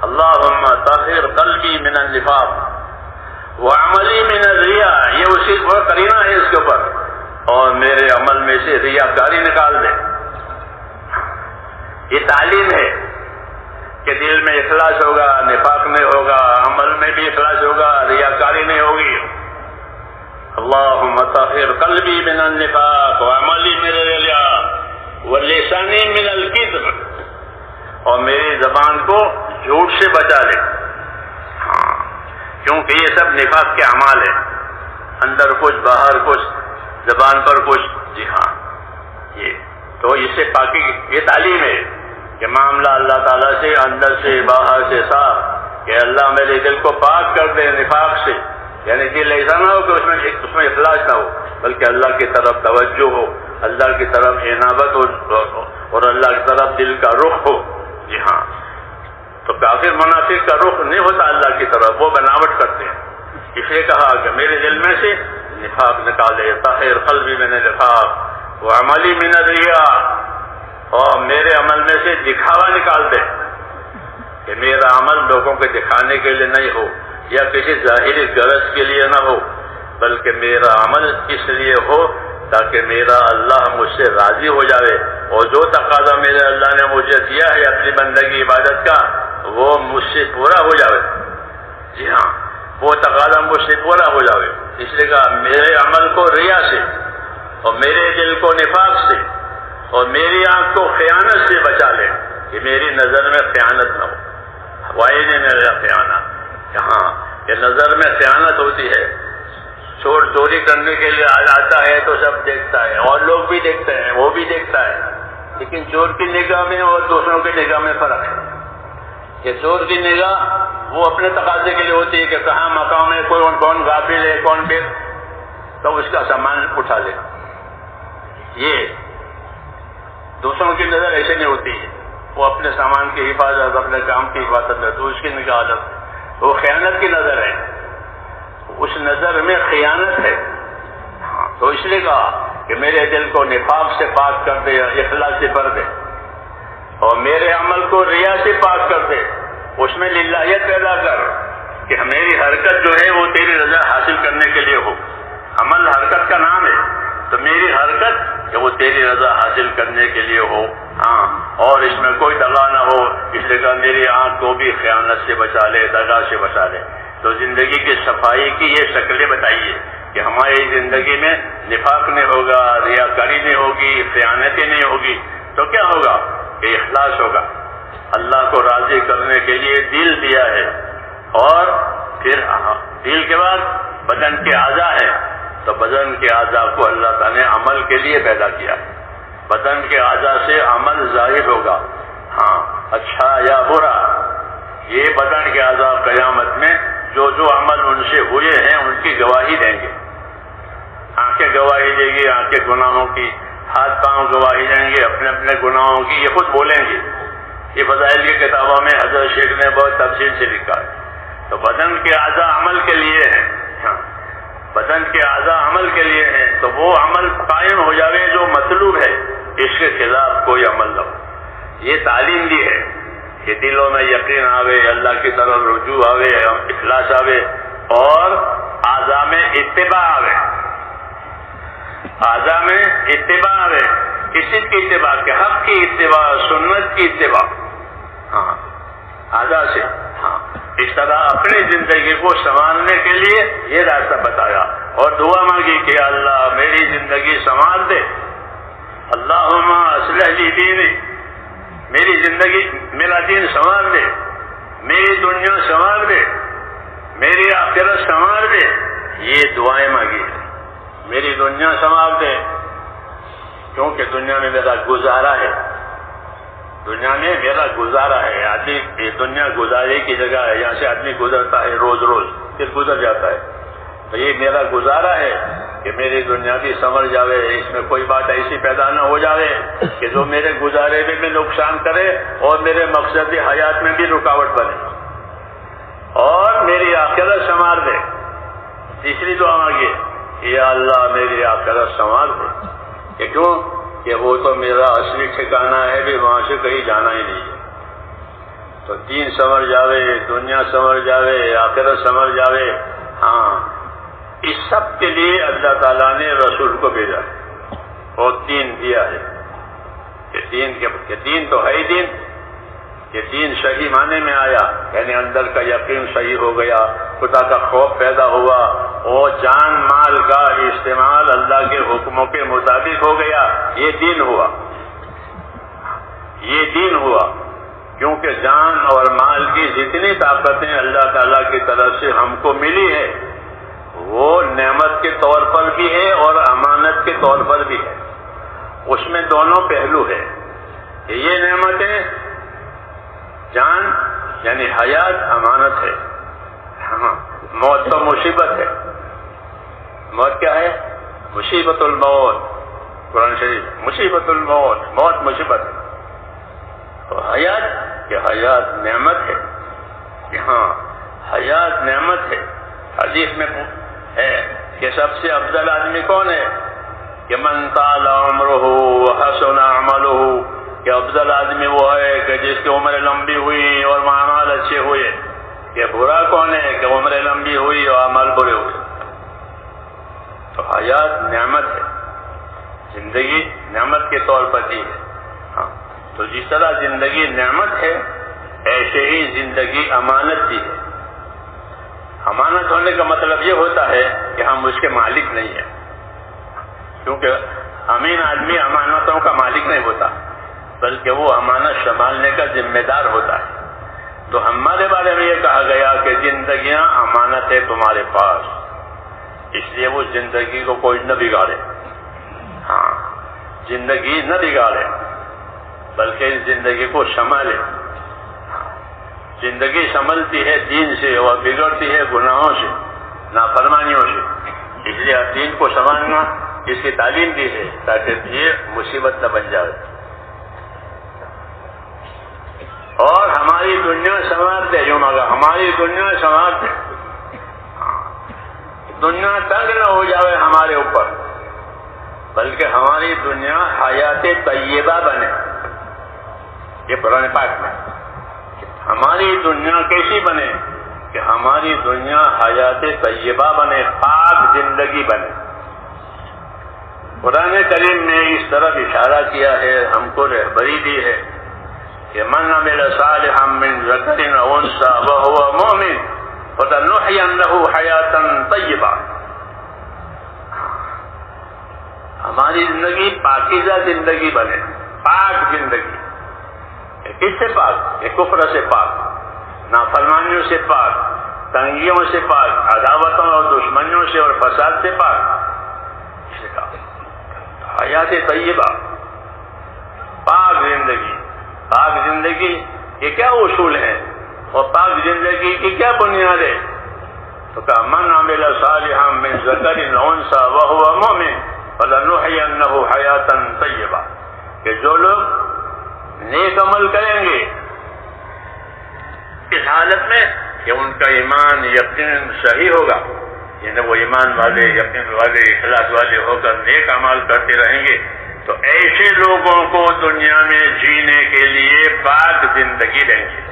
Speaker 2: اللہم طہر قلبی من النفاق وعملی من الریا، یہ اسی پر کرینہ ہے اس کے اوپر، اور میرے عمل میں سے ریاکاری نکال دے. یہ تعلیم ہے کہ دل میں اخلاص ہوگا، نفاق نہیں ہوگا، عمل میں بھی اخلاص ہوگا، ریاکاری نہیں ہوگی. اللہم طہر قلبی من النفاق وعملی من الریا ولسانی من الکذب، اور میری زبان کو جھوٹ سے بچا لے. کیونکہ یہ سب نفاق کے اعمال ہیں، اندر کچھ باہر کچھ، زبان پر کچھ. جی ہاں، یہ تو اس سے پاکی یہ تعلیم ہے کہ معاملہ اللہ تعالیٰ سے اندر سے باہر سے صاف، کہ اللہ میرے دل کو پاک کر دے نفاق سے. یعنی دل ایسا نہ ہو کہ اس میں اخلاص نہ ہو، بلکہ اللہ کی طرف توجہ ہو، اللہ کی طرف عنابت ہو، اور اللہ کی طرف دل کا رخ ہو. جی ہاں، تو کافر منافق کا رخ نہیں ہوتا اللہ کی طرف، وہ بناوٹ کرتے ہیں. اس لیے کہا کہ میرے دل میں سے نفاق نکالے. طاہر قلبی من النفاق وعملی من الریا، اور میرے عمل میں سے دکھاوا نکال دے، کہ میرا عمل لوگوں کے دکھانے کے لیے نہیں ہو یا کسی ظاہری غرض کے لیے نہ ہو، بلکہ میرا عمل اس لیے ہو تاکہ میرا اللہ مجھ سے راضی ہو جائے، اور جو تقاضا میرے اللہ نے مجھے دیا ہے اپنی بندگی عبادت کا وہ مجھ سے پورا ہو جائے. جی ہاں، وہ تقاضا مجھ سے پورا ہو جائے. اس لیے کہا میرے عمل کو ریا سے، اور میرے دل کو نفاق سے، اور میری آنکھ کو خیانت سے بچا لے، کہ میری نظر میں خیانت نہ ہو. وائی نے میرا خیانت، کہاں کہ نظر میں خیانت ہوتی ہے. چوری کرنے کے لیے آتا ہے تو سب دیکھتا ہے، اور لوگ بھی دیکھتے ہیں، وہ بھی دیکھتا ہے، لیکن چور کی نگاہ میں اور دوسروں کی نگاہ میں فرق ہے. کہ چور کی نگاہ وہ اپنے تقاضے کے لیے ہوتی ہے کہ کہاں مقام ہے، کون غافل ہے، کون بے، تو اس کا سامان اٹھا لے. یہ دوسروں کی نظر ایسے نہیں ہوتی ہے، وہ اپنے سامان کی حفاظت، اپنے کام کی حفاظت میں، تو اس کی نگاہ الگ، وہ خیانت کی نظر ہے، اس نظر میں خیانت ہے. تو اس لیے کہا کہ میرے دل کو نفاق سے پاک کر دے، اخلاص سے بھر دے، اور میرے عمل کو ریا سے پاک کر دے، اس میں للہیت پیدا کر، کہ میری حرکت جو ہے وہ تیری رضا حاصل کرنے کے لیے ہو. عمل حرکت کا نام ہے، تو میری حرکت کہ وہ تیری رضا حاصل کرنے کے لیے ہو. ہاں، اور اس میں کوئی دغا نہ ہو. اس لیے کہا میری آنکھ کو بھی خیانت سے بچا لے، دغا سے بچا لے. تو زندگی کی صفائی کی یہ شکلیں بتائیے کہ ہماری زندگی میں نفاق نہیں ہوگا، ریاکاری نہیں ہوگی، خیانتیں نہیں ہوگی. تو کیا ہوگا کہ اخلاص ہوگا. اللہ کو راضی کرنے کے لیے دل دیا ہے، اور پھر دل کے بعد بدن کے اعضاء ہیں. تو بدن کے اعضاء کو اللہ تعالیٰ نے عمل کے لیے پیدا کیا. بدن کے اعضاء سے عمل ظاہر ہوگا، ہاں اچھا یا برا. یہ بدن کے اعضاء قیامت میں جو عمل ان سے ہوئے ہیں ان کی گواہی دیں گے. آنکھیں گواہی دیں گی آنکھیں گناہوں کی، ہاتھ پاؤں گواہی دیں گے اپنے اپنے گناہوں کی. یہ خود بولیں گے. یہ فضائل کی کتابوں میں حضرت شیخ نے بہت تفصیل سے لکھا ہے. تو بدن کے اعضاء عمل کے لیے ہیں، ہاں بدن کے اعضاء عمل کے لیے ہیں، تو وہ عمل قائم ہو جاوے جو مطلوب ہے، اس کے خلاف کوئی عمل نہ ہو. یہ تعلیم دی ہے کہ دلوں میں یقین آوے، اللہ کی طرف رجوع آوے، اخلاص آوے، اور اعضاء میں اتباع آوے. اعضاء میں اتباع آوے. کس چیز کی اتباع؟ کہ حق کی اتباع، سنت کی اتباع. ہاں اعضاء سے، ہاں اس طرح اپنی زندگی کو سنوارنے کے لیے یہ راستہ بتایا، اور دعا مانگی کہ اللہ میری زندگی سنوار دے. اللہم اصلح لی دینی، میری زندگی میرا دین سنوار دے، میری دنیا سنوار دے، میری آخرت سنوار دے. یہ دعائیں مانگی، میری دنیا سنوار دے، کیونکہ دنیا میں میرا گزارا ہے. دنیا میں میرا گزارا ہے. آدمی یہ دنیا گزارے کی جگہ ہے، یہاں سے آدمی گزرتا ہے روز روز، پھر گزر جاتا ہے. تو یہ میرا گزارا ہے کہ میری دنیا بھی سنور جاوے، اس میں کوئی بات ایسی پیدا نہ ہو جاوے کہ جو میرے گزارے میں بھی نقصان کرے اور میرے مقصد حیات میں بھی رکاوٹ بنے، اور میری آخرت سنوار دے. تیسری دعا مانگی، یا اللہ میری آخرت سنوار دے. کہ کیوں؟ کہ وہ تو میرا اصلی ٹھکانہ ہے بھی، وہاں سے کہیں جانا ہی نہیں ہے. تو دین سنور جاوے، دنیا سنور جاوے، آخرت سنور جاوے. ہاں اس سب کے لیے اللہ تعالیٰ نے رسول کو بھیجا اور دین دیا ہے. کہ دین تو ہے ہی دین، کہ دین صحیح معنی میں آیا، یعنی اندر کا یقین صحیح ہو گیا، خدا کا خوف پیدا ہوا، اور جان مال کا استعمال اللہ کے حکموں کے مطابق ہو گیا. یہ دین ہوا، یہ دین ہوا. کیونکہ جان اور مال کی جتنی طاقتیں اللہ تعالیٰ کی طرف سے ہم کو ملی ہے، وہ نعمت کے طور پر بھی ہے اور امانت کے طور پر بھی ہے. اس میں دونوں پہلو ہے. یہ نعمتیں، جان یعنی حیات امانت ہے، ہاں موت تو مصیبت ہے. موت کیا ہے؟ مصیبت الموت. قرآن شریف مصیبت الموت، موت مصیبت ہے. اور حیات، کہ حیات نعمت ہے، کہ ہاں حیات نعمت ہے. حدیث میں ہے کہ سب سے افضل آدمی کون ہے؟ کہ من طال عمرہ وحسن عملہ. کہ افضل آدمی وہ ہے کہ جس کی عمر لمبی ہوئی اور اعمال اچھے ہوئے. کہ برا کون ہے؟ کہ عمر لمبی ہوئی اور اعمال برے ہوئے. تو حیات نعمت ہے، زندگی نعمت کے طور پر دی ہے. ہاں تو جس طرح زندگی نعمت ہے، ایسے ہی زندگی امانت دی ہے. امانت ہونے کا مطلب یہ ہوتا ہے کہ ہم اس کے مالک نہیں ہیں، کیونکہ امین آدمی امانتوں کا مالک نہیں ہوتا، بلکہ وہ امانت سنبھالنے کا ذمہ دار ہوتا ہے. تو ہمارے بارے میں یہ کہا گیا کہ زندگیاں امانت ہے تمہارے پاس، اس لیے وہ زندگی کو کوئی نہ بگاڑے. ہاں زندگی نہ بگاڑے بلکہ اس زندگی کو سنبھالے. زندگی سنبھلتی ہے دین سے اور بگڑتی ہے گناہوں سے، نافرمانیوں سے. اس لیے دین کو سنبھالنا اس کی تعلیم دی ہے تاکہ یہ مصیبت نہ بن جائے. اور ہماری دنیا سنوار دے، جو مانگا ہماری دنیا سنوار دے. دنیا تنگ نہ ہو جائے ہمارے اوپر، بلکہ ہماری دنیا حیات طیبہ بنے. یہ قرآن پاک میں ہماری دنیا کیسی بنے؟ کہ ہماری دنیا حیات طیبہ بنے، پاک زندگی بنے. قرآن کریم نے اس طرف اشارہ کیا ہے، ہم کو رہبری دی ہے کہ من عمل صالحا من ذکر او انثى وهو مؤمن فلنحيينه حیاة طیبہ. ہماری زندگی پاکیزہ زندگی بنے، پاک زندگی. کس سے پاک؟ کہ کفر سے پاک، نافرمانیوں سے پاک، تنگیوں سے پاک، عداوتوں اور دشمنیوں سے اور فساد سے پاک. حیات طیبہ، پاک زندگی. پاک زندگی کے کیا اصول ہیں اور پاک زندگی کی کیا بنیاد ہے؟ تو کہا من عمل صالحا من ذکر او انثی وهو مؤمن فلنحینہ حیاتا طیبہ، کہ جو لوگ نیک عمل کریں گے اس حالت میں کہ ان کا ایمان یقین صحیح ہوگا، یعنی وہ ایمان والے، یقین والے، اخلاص والے ہو کر نیک اعمال کرتے رہیں گے، تو ایسے لوگوں کو دنیا میں جینے کے لیے پاک زندگی دیں گے.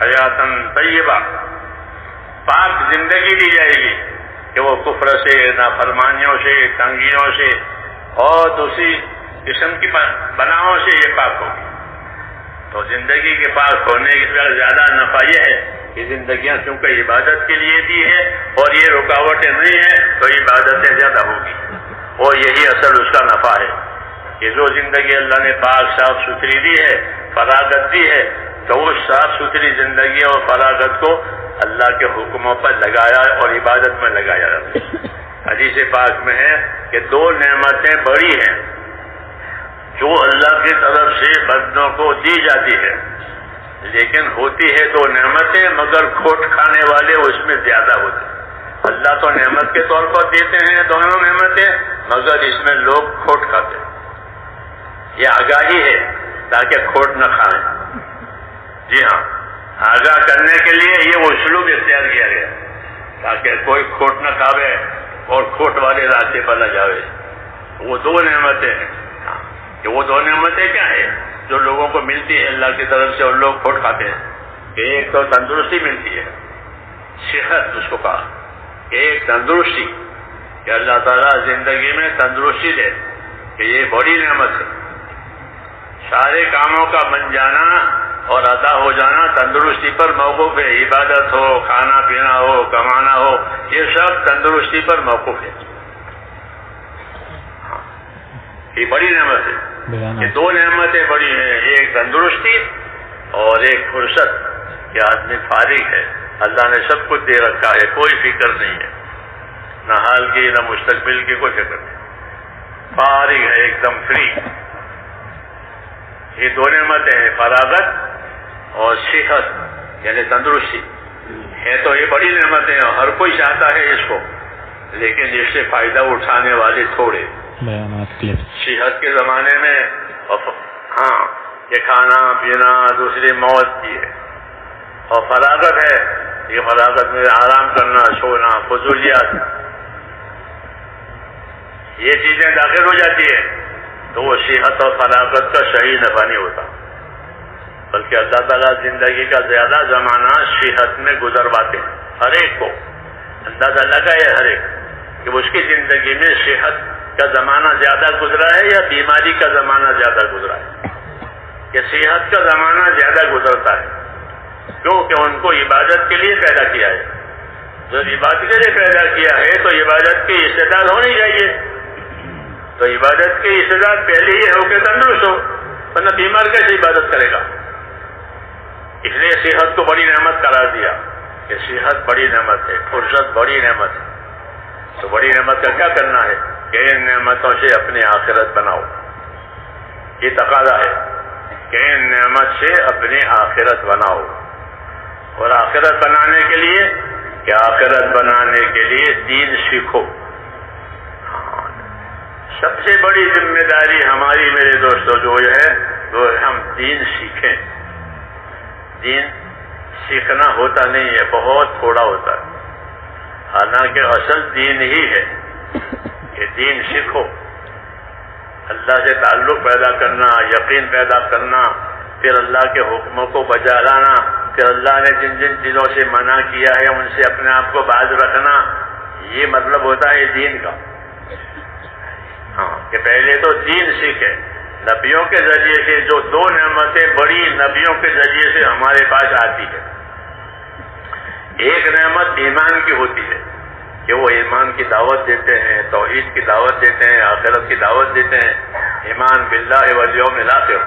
Speaker 2: حیاتاً طیبہ، پاک زندگی دی جائے گی کہ وہ کفر سے، نافرمانیوں سے، تنگیوں سے اور دوسری قسم کی بناؤں سے یہ پاک ہوگی. تو زندگی کے پاک ہونے کی زیادہ نفع یہ ہے کہ زندگیاں چونکہ عبادت کے لیے دی ہے اور یہ رکاوٹیں نہیں ہیں تو عبادتیں زیادہ ہوگی، اور یہی اصل اس کا نفع ہے کہ جو زندگی اللہ نے پاک صاف ستھری دی ہے، فراغت دی ہے، تو اس صاف ستھری زندگی اور فراغت کو اللہ کے حکموں پر لگایا اور عبادت میں لگایا جاتا ہے. حدیث پاک میں ہے کہ دو نعمتیں بڑی ہیں جو اللہ کی طرف سے بندوں کو دی جاتی ہے، لیکن ہوتی ہے تو نعمتیں مگر کھوٹ کھانے والے اس میں زیادہ ہوتے ہیں. اللہ تو نعمت کے طور پر دیتے ہیں دونوں نعمتیں، مگر اس میں لوگ کھوٹ کھاتے ہیں. یہ آگاہی ہے تاکہ کھوٹ نہ کھائیں. جی ہاں، آگاہ کرنے کے لیے یہ اسلوب اختیار کیا گیا تاکہ کوئی کھوٹ نہ کھاوے اور کھوٹ والے راستے پر نہ جاوے. وہ دو نعمتیں ہیں کہ وہ دو نعمتیں کیا ہیں جو لوگوں کو ملتی ہے اللہ کی طرف سے اور لوگ کھوٹ کھاتے ہیں. کہ ایک تو تندرستی ملتی ہے، صحت اس کو کہا کہ ایک تندرستی، کہ اللہ تعالیٰ زندگی میں تندرستی دے، کہ یہ بڑی نعمت ہے. سارے کاموں کا بن جانا اور ادا ہو جانا تندرستی پر موقوف ہے. عبادت ہو، کھانا پینا ہو، کمانا ہو، یہ سب تندرستی پر موقوف ہے. یہ بڑی نعمت ہے. یہ دو نعمتیں بڑی ہیں، ایک تندرستی اور ایک فرصت کہ آدمی فارغ ہے. اللہ نے سب کچھ دے رکھا ہے، کوئی فکر نہیں ہے، نہ حال کی نہ مستقبل کی کوئی فکر نہیں، فارغ ہے، ایک دم فری. یہ دو نعمتیں ہیں، فراغت اور صحت یعنی تندرستی ہے. تو یہ بڑی نعمتیں ہیں، ہر کوئی چاہتا ہے اس کو، لیکن اس سے فائدہ اٹھانے والے تھوڑے. صحت کے زمانے میں ہاں یہ کھانا پینا، دوسری موت کی ہے. اور فراغت ہے، یہ فراغت میں آرام کرنا، سونا، فضولیات، یہ چیزیں داخل ہو جاتی ہیں تو وہ صحت اور فراغت کا صحیح نفع نہیں ہوتا، بلکہ اللہ تعالیٰ زندگی کا زیادہ زمانہ صحت میں گزرواتے ہیں. ہر ایک کو اندازہ لگا ہے ہر ایک کہ اس کی زندگی میں صحت کا زمانہ زیادہ گزرا ہے یا بیماری کا زمانہ زیادہ گزرا ہے. کہ صحت کا زمانہ زیادہ گزرتا ہے کیونکہ ان کو عبادت کے لیے پیدا کیا ہے. جو عبادت کے لیے پیدا کیا ہے تو عبادت کی استعداد ہونی چاہیے. تو عبادت کی استعداد پہلے ہی ہو کہ تندرست ہو، ورنہ بیمار کیسے عبادت کرے گا. اس لیے صحت کو بڑی نعمت قرار دیا کہ صحت بڑی نعمت ہے، فرصت بڑی نعمت ہے. تو بڑی نعمت کا کیا کرنا ہے کہ ان نعمتوں سے اپنی آخرت بناؤ. یہ تقاضا ہے کہ ان نعمت سے اپنی آخرت بناؤ. اور آخرت بنانے کے لیے کہ آخرت بنانے کے لیے دین سیکھو. سب سے بڑی ذمہ داری ہماری میرے دوستوں جو ہے وہ ہم دین سیکھیں. دین سیکھنا ہوتا نہیں ہے، بہت تھوڑا ہوتا ہے. حالانکہ اصل دین ہی ہے کہ دین سیکھو. اللہ سے تعلق پیدا کرنا، یقین پیدا کرنا، پھر اللہ کے حکموں کو بجا لانا، پھر اللہ نے جن جن چیزوں سے منع کیا ہے ان سے اپنے آپ کو باز رکھنا. یہ مطلب ہوتا ہے دین کا. ہاں کہ پہلے تو دین سیکھے. نبیوں کے ذریعے سے جو دو نعمتیں بڑی نبیوں کے ذریعے سے ہمارے پاس آتی ہے. ایک نعمت ایمان کی ہوتی ہے کہ وہ ایمان کی دعوت دیتے ہیں، توحید کی دعوت دیتے ہیں، آخرت کی دعوت دیتے ہیں. ایمان باللہ والیوم الآخر،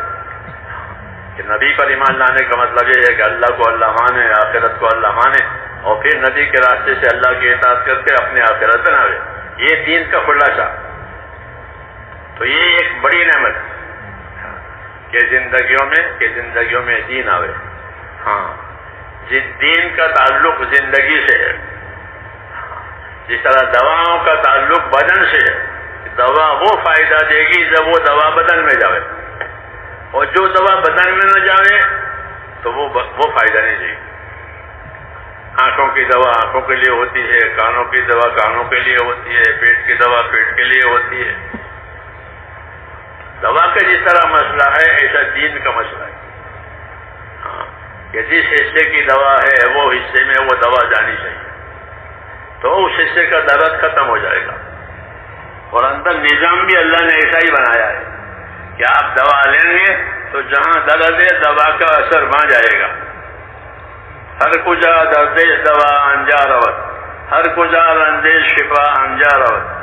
Speaker 2: کہ نبی پر ایمان لانے کا مطلب یہ ہے کہ اللہ کو اللہ مانے، آخرت کو اللہ مانے، اور پھر نبی کے راستے سے اللہ کی اطاعت کر کے اپنے آخرت بناوے. یہ دین کا خلاصہ. تو یہ ایک بڑی نعمت کہ زندگیوں میں دین آوے. ہاں دین کا تعلق زندگی سے ہے. جس طرح دواؤں کا تعلق بدن سے ہے. دوا وہ فائدہ دے گی جب وہ دوا بدن میں جاوے، اور جو دوا بدن میں نہ جاوے تو وہ فائدہ نہیں دے گی. آنکھوں کی دوا آنکھوں کے لیے ہوتی ہے، کانوں کی دوا کانوں کے لیے ہوتی ہے، پیٹ کی دوا پیٹ کے لیے ہوتی ہے. دوا کا جس طرح مسئلہ ہے ایسا دین کا مسئلہ ہے. ہاں کہ جس حصے کی دوا ہے وہ حصے میں وہ دوا جانی چاہیے، تو اس حصے کا درد ختم ہو جائے گا. اور اندر نظام بھی اللہ نے ایسا ہی بنایا ہے کہ آپ دوا لیں گے تو جہاں درد ہے دوا کا اثر وہاں جائے گا. ہر کجا دردش دوا انجا روت، ہر کجا رنجش شفا انجا روت.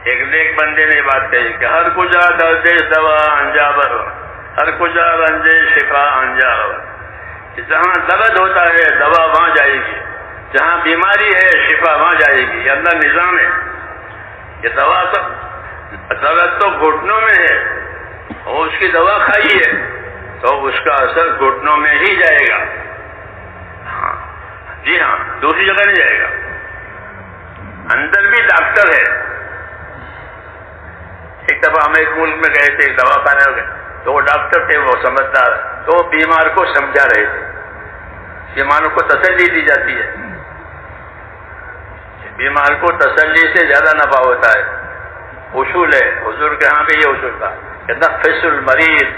Speaker 2: ایک نیک بندے نے بات کہی کہ ہر کجا دردش دوا انجا روت، ہر کجا رنجش شفا انجا روت. کہ جہاں درد ہوتا ہے دوا وہاں جائے گی، جہاں بیماری ہے شفا وہاں جائے گی. یہ اللہ نظام ہے. یہ دوا تو درد تو گھٹنوں میں ہے اور اس کی دوا کھائیے تو اس کا اثر گھٹنوں میں ہی جائے گا. ہاں جی ہاں، دوسری جگہ نہیں جائے گا. اندر بھی ڈاکٹر ہے. ایک دفعہ ہم ایک ملک میں گئے تھے، دوا خانے میں گئے تو وہ ڈاکٹر تھے، وہ سمجھدار، تو وہ بیمار کو سمجھا رہے تھے. بیماروں کو تسلی دی جاتی ہے. بیمار کو تسلی سے زیادہ نفع ہوتا ہے. اصول ہے حضور کے ہاں بھی یہ اصول تھا کہ نفس المریض،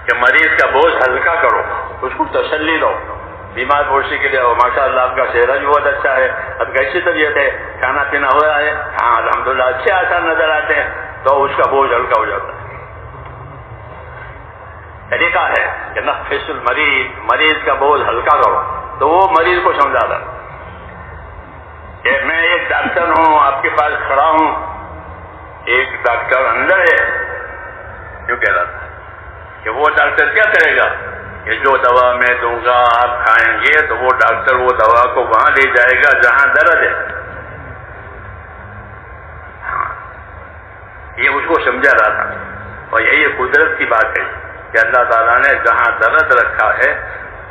Speaker 2: کہ مریض کا بوجھ ہلکا کرو، اس کو تسلی دو. بیمار پڑوسی کے لیے ماشاء اللہ آپ کا چہرہ بھی بہت اچھا ہے، اب کیسی طبیعت ہے، کھانا پینا ہو رہا ہے، ہاں الحمدللہ اچھے آثار نظر آتے ہیں، تو اس کا بوجھ ہلکا ہو جاتا ہے. طریقہ ہے کہ نفس المریض، مریض کا بوجھ ہلکا کرو. تو وہ مریض کو سمجھا تھا کہ میں ایک ڈاکٹر ہوں، آپ کے پاس کھڑا ہوں. ایک ڈاکٹر اندر ہے، کیوں کہہ رہا تھا کہ وہ ڈاکٹر کیا کرے گا کہ جو دوا میں دوں گا آپ کھائیں گے تو وہ ڈاکٹر وہ دوا کو وہاں لے جائے گا جہاں درد ہے. ہاں یہ اس کو سمجھا رہا تھا. اور یہی قدرت کی بات ہے کہ اللہ تعالیٰ نے جہاں درد رکھا ہے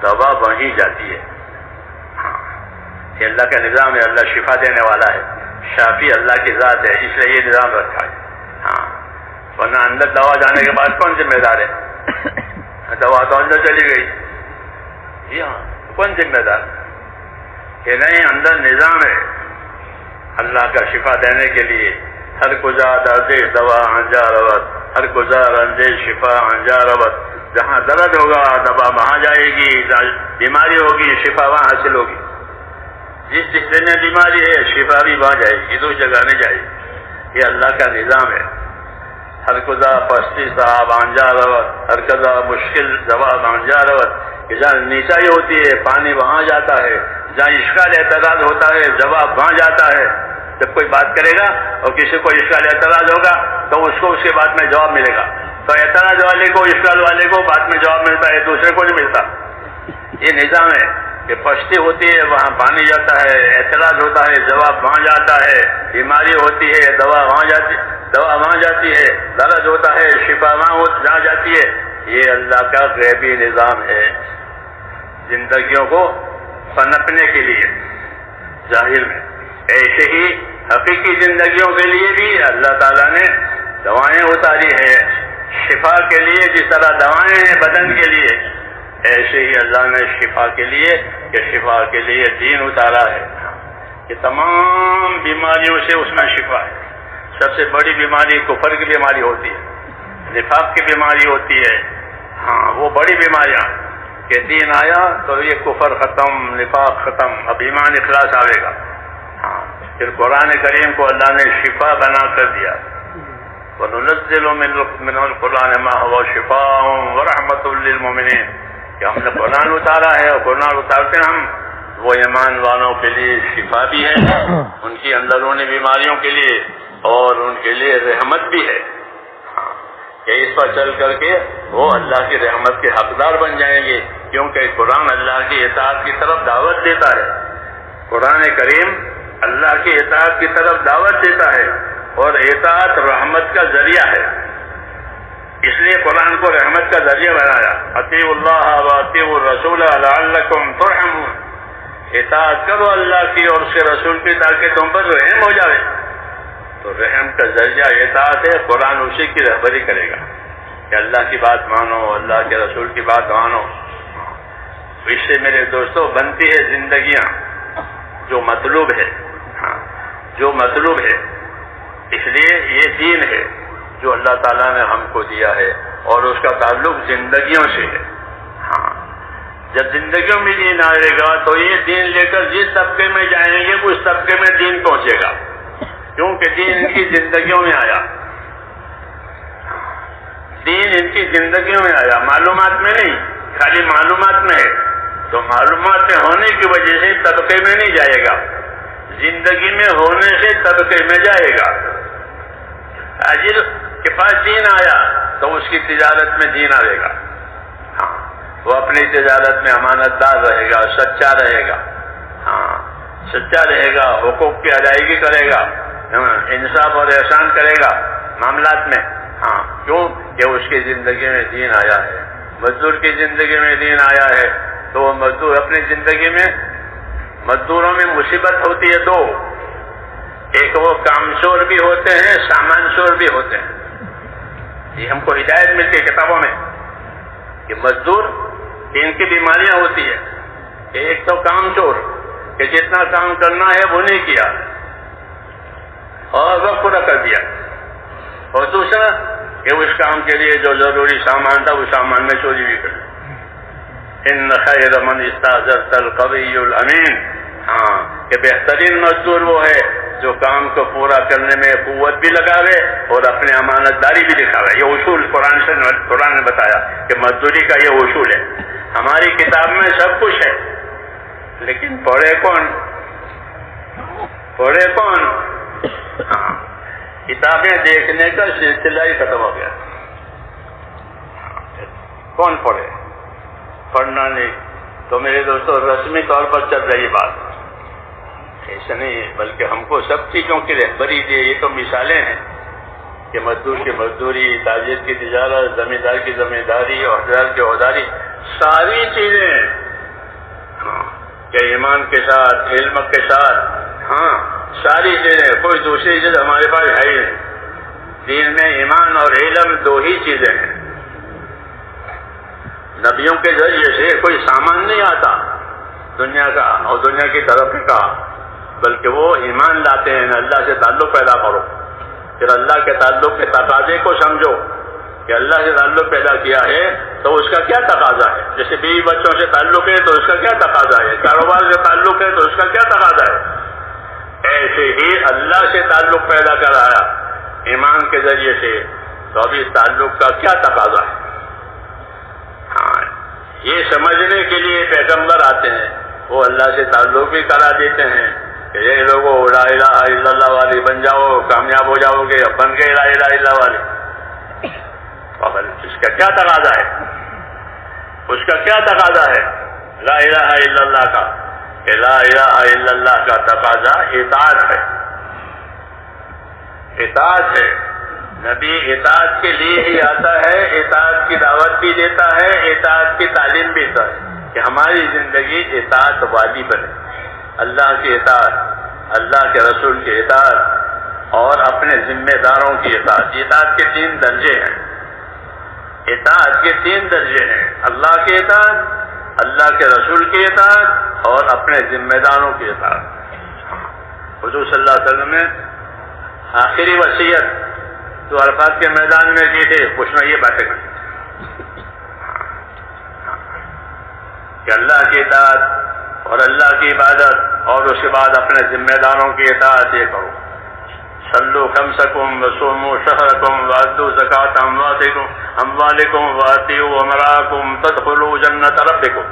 Speaker 2: دوا وہیں جاتی ہے. ہاں یہ اللہ کا نظام ہے. اللہ شفا دینے والا ہے، شافی اللہ کی ذات ہے، اس لیے یہ نظام رکھا ہے. ہاں ورنہ اندر دوا جانے کے بعد کون ذمہ دار ہے؟ دوا تو اندر چلی گئی. جی ہاں، کون ذمہ دار؟ کہ نہیں، اندر نظام ہے اللہ کا شفا دینے کے لیے. ہر کجا دردش دوا انجا روت، ہر کجا رنجش شفا انجا روت. جہاں درد ہوگا دوا وہاں جائے گی، بیماری ہوگی شفا وہاں حاصل ہوگی. جس حصے میں بیماری ہے شفا بھی وہاں جائے گی، دوسری جگہ نہیں جائے گی. یہ اللہ کا نظام ہے. ہر کجا پستی صاحب انجا روت، ہر کجا مشکل جواب انجا روت. کہ جہاں نیچائی ہوتی ہے پانی وہاں جاتا ہے، جہاں اشکال اعتراض ہوتا ہے جواب وہاں جاتا ہے. جب کوئی بات کرے گا اور کسی کو اشکال اعتراض ہوگا تو اس کو اس کے بعد میں جواب ملے گا. تو اعتراض والے کو اشکال والے کو بعد میں جواب ملتا ہے، دوسرے کو نہیں ملتا. یہ نظام ہے کہ پشتی ہوتی ہے وہاں پانی جاتا ہے، اعتراض ہوتا ہے جواب وہاں جاتا ہے، بیماری ہوتی ہے دوا وہاں جاتی ہے، درد ہوتا ہے شفا وہاں جاتی ہے. یہ اللہ کا غیبی نظام ہے زندگیوں کو پنپنے کے لیے ظاہر میں. ایسے ہی حقیقی زندگیوں کے لیے بھی اللہ تعالیٰ نے دوائیں اتاری ہیں شفا کے لیے. جس طرح دوائیں ہیں بدن کے لیے، ایسے ہی اللہ نے شفا کے لیے دین اتارا ہے کہ تمام بیماریوں سے اس میں شفا ہے. سب سے بڑی بیماری کفر کی بیماری ہوتی ہے، نفاق کی بیماری ہوتی ہے. ہاں وہ بڑی بیماریاں کہ دین آیا تو یہ کفر ختم، نفاق ختم، اب ایمان اخلاص آئے گا. ہاں پھر قرآن کریم کو اللہ نے شفا بنا کر دیا. وَنُنَزِّلُ مِنَ الْقُرْآنِ مَا هُوَ شِفَاءٌ وَرَحْمَةٌ لِّلْمُؤْمِنِينَ. کہ ہم نے قرآن اتارا ہے اور قرآن اتارتے ہیں ہم وہ ایمان والوں کے لیے شفا بھی ہے، ان کی اندرونی بیماریوں کے لیے، اور ان کے لیے رحمت بھی ہے. کہ اس پر چل کر کے وہ اللہ کی رحمت کے حقدار بن جائیں گے، کیونکہ قرآن اللہ کی اطاعت کی طرف دعوت دیتا ہے. قرآن کریم اللہ کی اطاعت کی طرف دعوت دیتا ہے. اور اطاعت رحمت کا ذریعہ ہے، اس لیے قرآن کو رحمت کا ذریعہ بنایا۔ اطیعوا اللہ واطیعوا الرسول لعلکم ترحمون، اطاعت کرو اللہ کی اور اس کے رسول کی تاکہ تم پر رحم ہو جائے۔ تو رحم کا ذریعہ اطاعت ہے، قرآن اسی کی رہبری کرے گا کہ اللہ کی بات مانو، اللہ کے رسول کی بات مانو۔ اس سے میرے دوستوں بنتی ہے زندگیاں جو مطلوب ہے، جو مطلوب ہے۔ اس لیے یہ دین ہے جو اللہ تعالیٰ نے ہم کو دیا ہے اور اس کا تعلق زندگیوں سے ہے۔ جب زندگیوں میں دین آئے گا تو یہ دین لے کر جس طبقے میں جائیں گے اس طبقے میں دین پہنچے گا، کیونکہ دین ان کی زندگیوں میں آیا، دین ان کی زندگیوں میں آیا، معلومات میں نہیں، خالی معلومات میں ہے۔ تو معلومات میں ہونے کی وجہ سے طبقے میں نہیں جائے گا، زندگی میں ہونے سے طبقے میں جائے گا۔ تاجر کے پاس دین آیا تو اس کی تجارت میں دین آئے گا، وہ اپنی تجارت میں امانت دار رہے گا، سچا رہے گا، سچا رہے گا، حقوق کی ادائیگی کرے گا، انصاف اور احسان کرے گا معاملات میں۔ کیوں کہ اس کی زندگی میں دین آیا ہے۔ مزدور کی زندگی میں دین آیا ہے تو وہ مزدور اپنی زندگی میں، مزدوروں میں مصیبت ہوتی ہے دو، ایک وہ کام چور بھی ہوتے ہیں، سامان چور بھی ہوتے ہیں۔ یہ ہم کو ہدایت ملتی ہے کتابوں میں کہ مزدور ان کی بیماریاں ہوتی ہے، ایک تو کام چور کہ جتنا کام کرنا ہے وہ نہیں کیا اور وقت پورا کر دیا، اور دوسرا کہ اس کام کے لیے جو ضروری سامان تھا وہ سامان میں چوری بھی کر دی۔ ان خیر من استاجرت القوی الامین، کہ بہترین مزدور وہ ہے جو کام کو پورا کرنے میں قوت بھی لگاوے اور اپنے امانت داری بھی دکھاوے۔ یہ اصول قرآن نے بتایا کہ مزدوری کا یہ اصول ہے۔ ہماری کتاب میں سب کچھ ہے لیکن پڑھے کون؟ پڑھے کون؟ کتابیں دیکھنے کا سلسلہ ہی ختم ہو گیا، کون پڑھے؟ پڑھنا نہیں۔ تو میرے دوستوں رسمی طور پر چل رہی بات ایسا نہیں ہے، بلکہ ہم کو سب چیزوں کی رہبری دی۔ یہ تو مثالیں ہیں کہ مزدور کی مزدوری، تاجر کی تجارت، زمیندار کی زمینداری، عہدیدار کی عہدیداری، ساری چیزیں کہ ایمان کے ساتھ، علم کے ساتھ، ساری چیزیں، کوئی دوسری چیز ہمارے پاس ہے ہی نہیں۔ دین میں ایمان اور علم دو ہی چیزیں ہیں۔ نبیوں کے ذریعے سے کوئی سامان نہیں آتا دنیا کا اور دنیا کی ترقی کا، بلکہ وہ ایمان لاتے ہیں، اللہ سے تعلق پیدا کرو، پھر اللہ کے تعلق کے تقاضے کو سمجھو کہ اللہ سے تعلق پیدا کیا ہے تو اس کا کیا تقاضا ہے۔ جیسے بیوی بچوں سے تعلق ہے تو اس کا کیا تقاضا ہے، کاروبار سے تعلق ہے تو اس کا کیا تقاضا ہے۔ ایسے ہی اللہ سے تعلق پیدا کرایا ایمان کے ذریعے سے، تو ابھی اس تعلق کا کیا تقاضا ہے۔ یہ سمجھنے کے لیے پیغمبر آتے ہیں، وہ اللہ سے تعلق بھی کرا دیتے ہیں کہ یہ لوگوں لا الہ الا اللہ والے بن جاؤ، کامیاب ہو جاؤ گے، بن گئے لا الہ الا اللہ والے۔ اس کا کیا تقاضا ہے، اس کا کیا تقاضا ہے لا الہ الا اللہ کا؟ کہ لا الہ الا اللہ کا تقاضا اطاعت ہے، اطاعت ہے۔ نبی اطاعت کے لیے ہی آتا ہے، اطاعت کی دعوت بھی دیتا ہے، اطاعت کی تعلیم بھی دیتا ہے کہ ہماری زندگی اطاعت والی بنے، اللہ کی اطاعت، اللہ کے رسول کی اطاعت اور اپنے ذمہ داروں کی اطاعت۔ اطاعت کے 3 درجے ہیں، اطاعت کے 3 درجے ہیں، اللہ کی اطاعت، اللہ کے رسول کی اطاعت اور اپنے ذمہ داروں کی اطاعت۔ حضور صلی اللہ علیہ وسلم نے آخری وصیت تو عرفات کے میدان میں کی تھی، کچھ میں یہ باتیں کریں کہ اللہ کی اطاعت اور اللہ کی عبادت اور اس کے بعد اپنے ذمہ داروں کی اطاعت یہ کرو۔ صلو خمسکم وصوموا شہرکم وآتوا زکاة اموالکم وآتیوا امراکم تدخلوا جنت ربکم،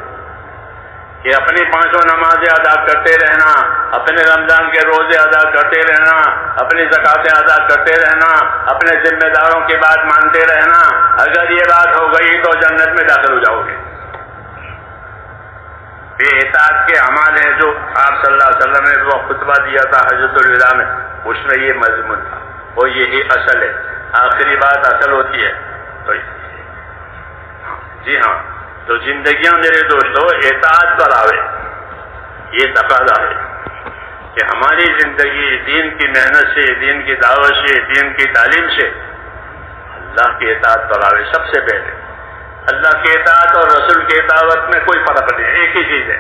Speaker 2: کہ اپنی 5 نمازیں ادا کرتے رہنا، اپنے رمضان کے روزے ادا کرتے رہنا، اپنی زکاتیں ادا کرتے رہنا، اپنے ذمہ داروں کی بات مانتے رہنا، اگر یہ بات ہو گئی تو جنت میں داخل ہو جاؤ گے۔ یہ اطاعت کے اعمال ہیں جو آپ صلی اللہ علیہ وسلم نے وہ خطبہ دیا تھا حجۃ الوداع میں، اس میں یہ مضمون تھا وہ یہی اصل ہے. آخری بات اصل ہوتی ہے. تو جی ہاں، تو زندگیاں میرے دوستوں اطاعت پر آوے، یہ تقاضا ہے کہ ہماری زندگی دین کی محنت سے، دین کی دعوت سے، دین کی تعلیم سے اللہ کی اطاعت پر آوے. سب سے پہلے اللہ کی اطاعت اور رسول کی اطاعت میں کوئی فرق نہیں ہے، ایک ہی چیز ہے.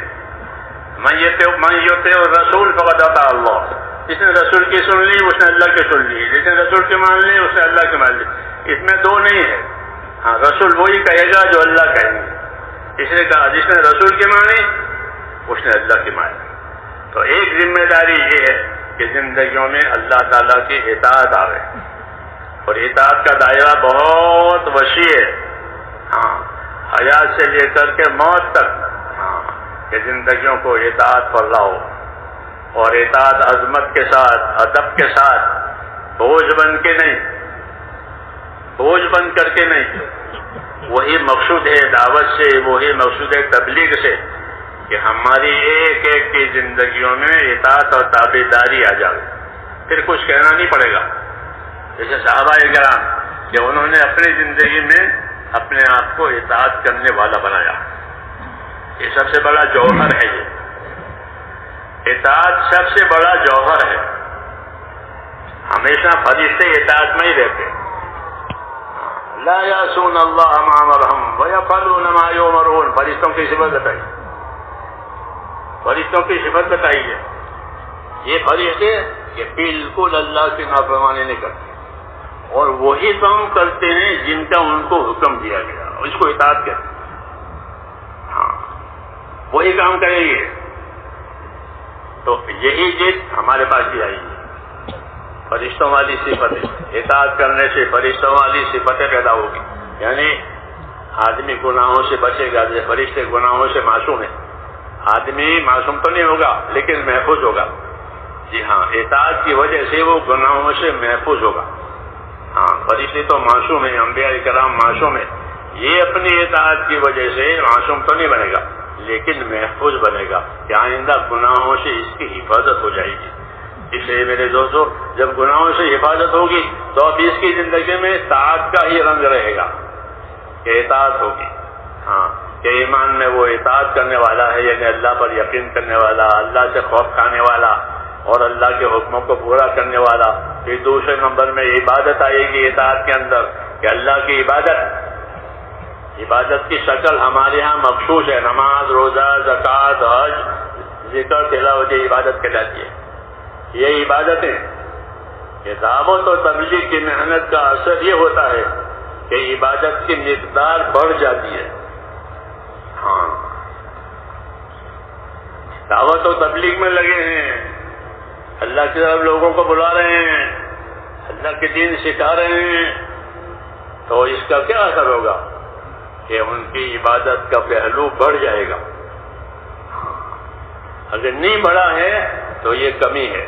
Speaker 2: من یطیع الرسول فقد اطاع اللہ. جس نے رسول کی سن لی اس نے اللہ کی سن لی، جس نے رسول کی مان لی اس نے اللہ کی مان لی. اس میں دو نہیں ہے. ہاں، رسول وہی کہے گا جو اللہ کہیں گے. اس نے کہا جس نے رسول کی مانی اس نے اللہ کی مانی. تو ایک ذمہ داری یہ ہے کہ زندگیوں میں اللہ تعالیٰ کی اطاعت آوے، اور اطاعت کا دائرہ بہت وسیع ہے. ہاں، حیات سے لے کر کے موت تک. ہاں، کہ زندگیوں کو اطاعت پر لاؤ، اور اطاعت عظمت کے ساتھ، ادب کے ساتھ، بوجھ بن کے نہیں، بوجھ بن کر کے نہیں. وہی مقصود ہے دعوت سے، وہی مقصود ہے تبلیغ سے کہ ہماری ایک ایک کی زندگیوں میں اطاعت اور تابعداری آ جائے. پھر کچھ کہنا نہیں پڑے گا. جیسے صحابہ کرام کہ انہوں نے اپنی زندگی میں اپنے آپ کو اطاعت کرنے والا بنایا. یہ سب سے بڑا جوہر ہے. یہ اطاعت سب سے بڑا جوہر ہے. ہمیشہ فرشتے اطاعت میں ہی رہتے. لا یعصون اللہ ما امرہم ویفعلون ما یؤمرون. فرشتوں کی صفت بتائی، فرشتوں کی صفت بتائی ہے. یہ فرشتے کہ بالکل اللہ کی نافرمانی نہیں کرتے، اور وہی کام کرتے ہیں جن کا ان کو حکم دیا گیا، اس کو اطاعت کہتے ہیں. ہاں، وہی کام کریں گے. تو یہی چیز ہمارے پاس بھی آئی ہے. فرشتوں والی صفتیں، اطاعت کرنے سے فرشتوں والی صفتیں پیدا ہوگی. یعنی آدمی گناہوں سے بچے گا. جیسے فرشتے گناہوں سے معصوم ہیں، آدمی معصوم تو نہیں ہوگا لیکن محفوظ ہوگا. جی ہاں، اطاعت کی وجہ سے وہ گناہوں سے محفوظ ہوگا. ہاں، فرشتے تو معصوم ہیں، انبیاء کرام معصوم ہیں. یہ اپنی اطاعت کی وجہ سے معصوم تو نہیں بنے گا لیکن محفوظ بنے گا کہ آئندہ گناہوں سے اس کی حفاظت ہو جائے گی. اس لیے میرے دوستو، جب گناہوں سے حفاظت ہوگی تو اب اس کی زندگی میں طاعت کا ہی رنگ رہے گا کہ اطاعت ہوگی. ہاں، کہ ایمان میں وہ اطاعت کرنے والا ہے، یعنی اللہ پر یقین کرنے والا، اللہ سے خوف کھانے والا اور اللہ کے حکموں کو پورا کرنے والا. پھر دوسرے نمبر میں عبادت آئے گی اطاعت کے اندر کہ اللہ کی عبادت کی شکل ہمارے ہاں مخصوص ہے. نماز، روزہ، زکوٰۃ، حج، ذکر، تلاوت عبادت کہلاتی ہے. یہ عبادتیں کہ دعوت اور تبلیغ کی محنت کا اثر یہ ہوتا ہے کہ عبادت کی مقدار بڑھ جاتی ہے. ہاں، دعوت و تبلیغ میں لگے ہیں، اللہ کی طرف لوگوں کو بلا رہے ہیں، اللہ کے دین سکھا رہے ہیں، تو اس کا کیا اثر ہوگا کہ ان کی عبادت کا پہلو بڑھ جائے گا. اگر نہیں بڑھا ہے تو یہ کمی ہے،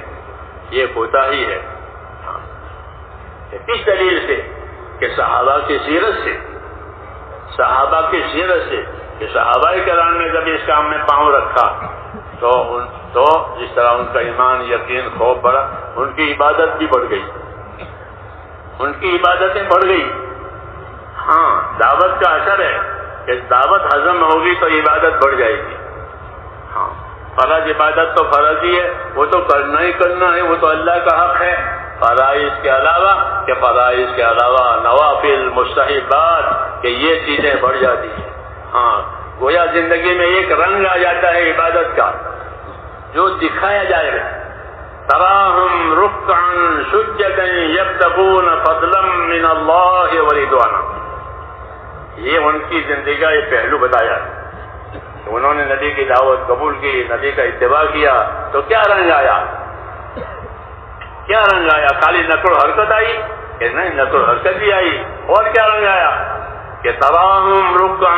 Speaker 2: یہ کوتاہی ہے. کس دلیل سے؟ کہ صحابہ کی سیرت سے کہ صحابہ کرام نے جب اس کام میں پاؤں رکھا تو جس طرح ان کا ایمان، یقین، خوف بڑھا، ان کی عبادت بھی بڑھ گئی، ان کی عبادتیں بڑھ گئی. ہاں، دعوت کا اثر ہے کہ دعوت ہضم ہوگی تو عبادت بڑھ جائے گی. ہاں، فرض عبادت تو فرض ہی ہے، وہ تو کرنا ہی کرنا ہے، وہ تو اللہ کا حق ہے. فرائض کے علاوہ نوافل، مستحبات کہ یہ چیزیں بڑھ جاتی ہیں. ہاں، گویا زندگی میں ایک رنگ آ جاتا ہے عبادت کا جو دکھایا جائے گا. تراہم رکعا سجدا یبتغون فضلا من اللہ ورضوانا. یہ ان کی زندگی کا ایک پہلو بتایا. انہوں نے نبی کی دعوت قبول کی، نبی کا اتباع کیا تو کیا رنگ آیا؟ خالی نقل و حرکت آئی کہ نہیں؟ نقل و حرکت بھی آئی. اور کیا رنگ آیا؟ کہ تراہم رکعا.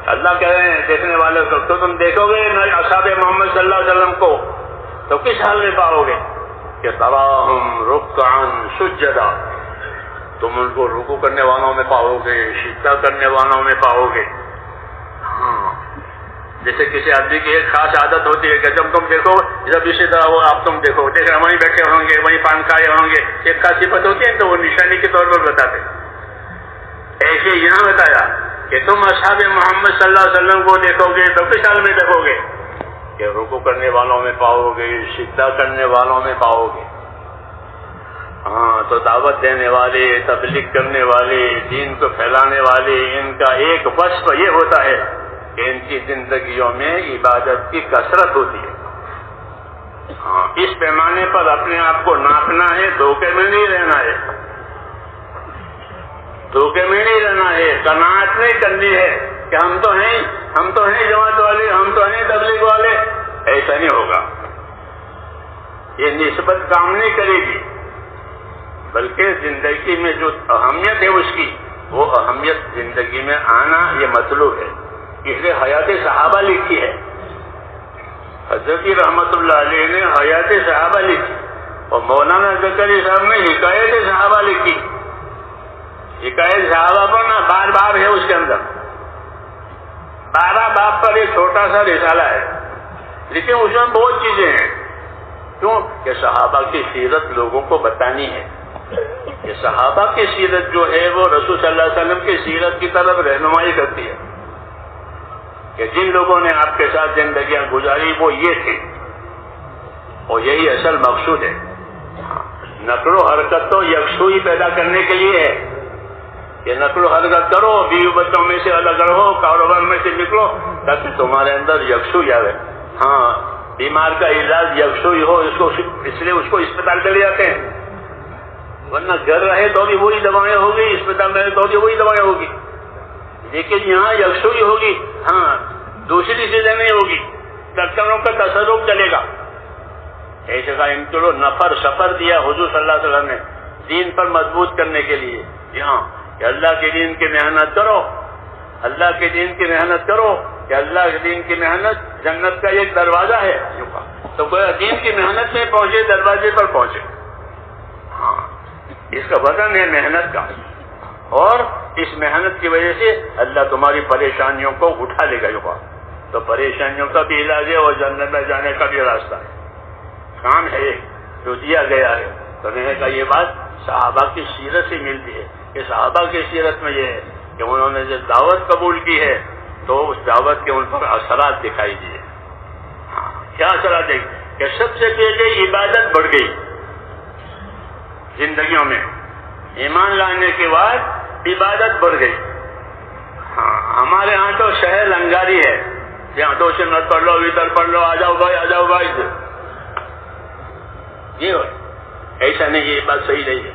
Speaker 2: اللہ کہہ رہے ہیں دیکھنے والے کو، تو تم دیکھو گے اصحاب محمد صلی اللہ علیہ وسلم کو تو کس حال میں پاؤ گے؟ کہ تراہم رکعا سجدا. تم ان کو رکوع کرنے والوں میں پاؤ گے، سجدہ کرنے والوں میں پاؤ گے. ہاں، جیسے کسی آدمی کی ایک خاص عادت ہوتی ہے کہ جب تم دیکھو جب اسی طرح وہ آپ تم دیکھو دیکھ رہے وہیں بیٹھے ہوں گے وہیں پان کھائے ہوں گے، ایک خاص صفت ہوتی ہے تو وہ نشانی کے طور پر بتاتے. ایسے یہاں بتایا کہ تم اصحاب محمد صلی اللہ علیہ وسلم کو دیکھو گے تو کس حال میں دیکھو گے کہ رکوع کرنے والوں میں پاؤ گے، سجدہ کرنے والوں میں پاؤ گے. ہاں تو دعوت دینے والے، تبلیغ کرنے والے، دین کو پھیلانے والے، ان کا ایک وصف یہ ہوتا ہے کہ ان کی زندگیوں میں عبادت کی کثرت ہوتی ہے. ہاں اس پیمانے پر اپنے آپ کو ناپنا ہے، دھوکے میں نہیں رہنا ہے، دھوکے میں نہیں رہنا ہے، قناعت نہیں کرنی ہے کہ ہم تو ہیں جماعت والے، ہم تو ہیں تبلیغ والے. ایسا نہیں ہوگا، یہ نسبت کام نہیں کرے گی، بلکہ زندگی میں جو اہمیت ہے اس کی، وہ اہمیت زندگی میں آنا یہ مطلوب ہے. اس لیے حیات صحابہ لکھی ہے، حضرت رحمت اللہ علیہ نے حیات صحابہ لکھی اور مولانا زکریا صاحب نے حکایت صحابہ لکھی. حکایت صحابہ پر نا بار بار ہے، اس کے اندر 12 باب پر ایک چھوٹا سا رسالہ ہے، لیکن اس میں بہت چیزیں ہیں. کیوں کہ صحابہ کی سیرت لوگوں کو بتانی ہے. کہ صحابہ کی سیرت جو ہے وہ رسول صلی اللہ علیہ وسلم کی سیرت کی طرف رہنمائی کرتی ہے کہ جن لوگوں نے آپ کے ساتھ زندگیاں گزاری وہ یہ تھے، اور یہی اصل مقصود ہے. نقل و حرکت تو یکسوئی پیدا کرنے کے لیے ہے کہ نقل و حرکت کرو، بیوی بچوں میں سے الگ رہو، کاروبار میں سے نکلو تاکہ تمہارے اندر یکسوئی آئے. ہاں بیمار کا علاج یکسوئی ہو، اس لیے اس کو اسپتال چلے جاتے ہیں، ورنہ گھر رہے تو بھی وہی دوائیں ہوگی، اسپتال میں تو بھی وہی دوائیں ہوگی. لیکن یہاں یکسوئی ہوگی، ہاں دوسری چیزیں نہیں ہوگی، ڈاکٹروں کا تصرف چلے گا. ایسے کا ان کو نفر سفر دیا حضور صلی اللہ علیہ وسلم نے دین پر مضبوط کرنے کے لیے. یہاں کہ اللہ کے دین کی محنت کرو، اللہ کے دین کی محنت کرو، کہ اللہ کے دین کی محنت جنت کا ایک دروازہ ہے. تو دین کی محنت میں پہنچے، دروازے پر پہنچے. ہاں اس کا وزن ہے محنت کا، اور اس محنت کی وجہ سے اللہ تمہاری پریشانیوں کو اٹھا لے گا. تو پریشانیوں کا بھی علاج ہے اور جنت میں جانے کا بھی راستہ ہے، کام ہے جو دیا گیا ہے. تو میں نے کہا یہ بات صحابہ کی سیرت سے ملتی ہے کہ صحابہ کی سیرت میں یہ ہے کہ انہوں نے جو دعوت قبول کی ہے تو اس دعوت کے ان پر اثرات دکھائی دیے. ہاں کیا اثرات دیکھ کہ سب سے پہلے عبادت بڑھ گئی زندگیوں میں، ایمان لانے کے بعد عبادت بڑھ گئی. ہاں ہمارے ہاں تو شہر لنگاری ہے، یہاں 2 سنت پڑھ لو، ادھر پڑھ لو، آ جاؤ بھائی، آ جاؤ بھائی. یہ ایسا نہیں، یہ بات صحیح نہیں ہے،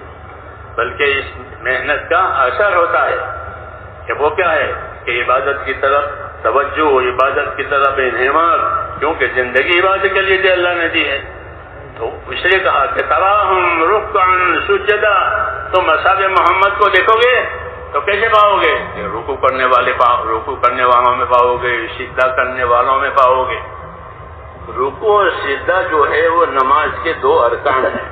Speaker 2: بلکہ اس محنت کا اثر ہوتا ہے کہ وہ کیا ہے کہ عبادت کی طرف توجہ، عبادت کی طرف انہمار، کیونکہ زندگی عبادت کے لیے اللہ نے دی ہے. تو اس لیے کہا کہ تراہم رکعا سجدا، تم اصحاب محمد کو دیکھو گے تو کیسے پاؤ گے کہ رکوع کرنے والوں میں پاؤ گے، سجدہ کرنے والوں میں پاؤ گے. رکوع اور سجدہ جو ہے وہ نماز کے 2 ارکان ہیں،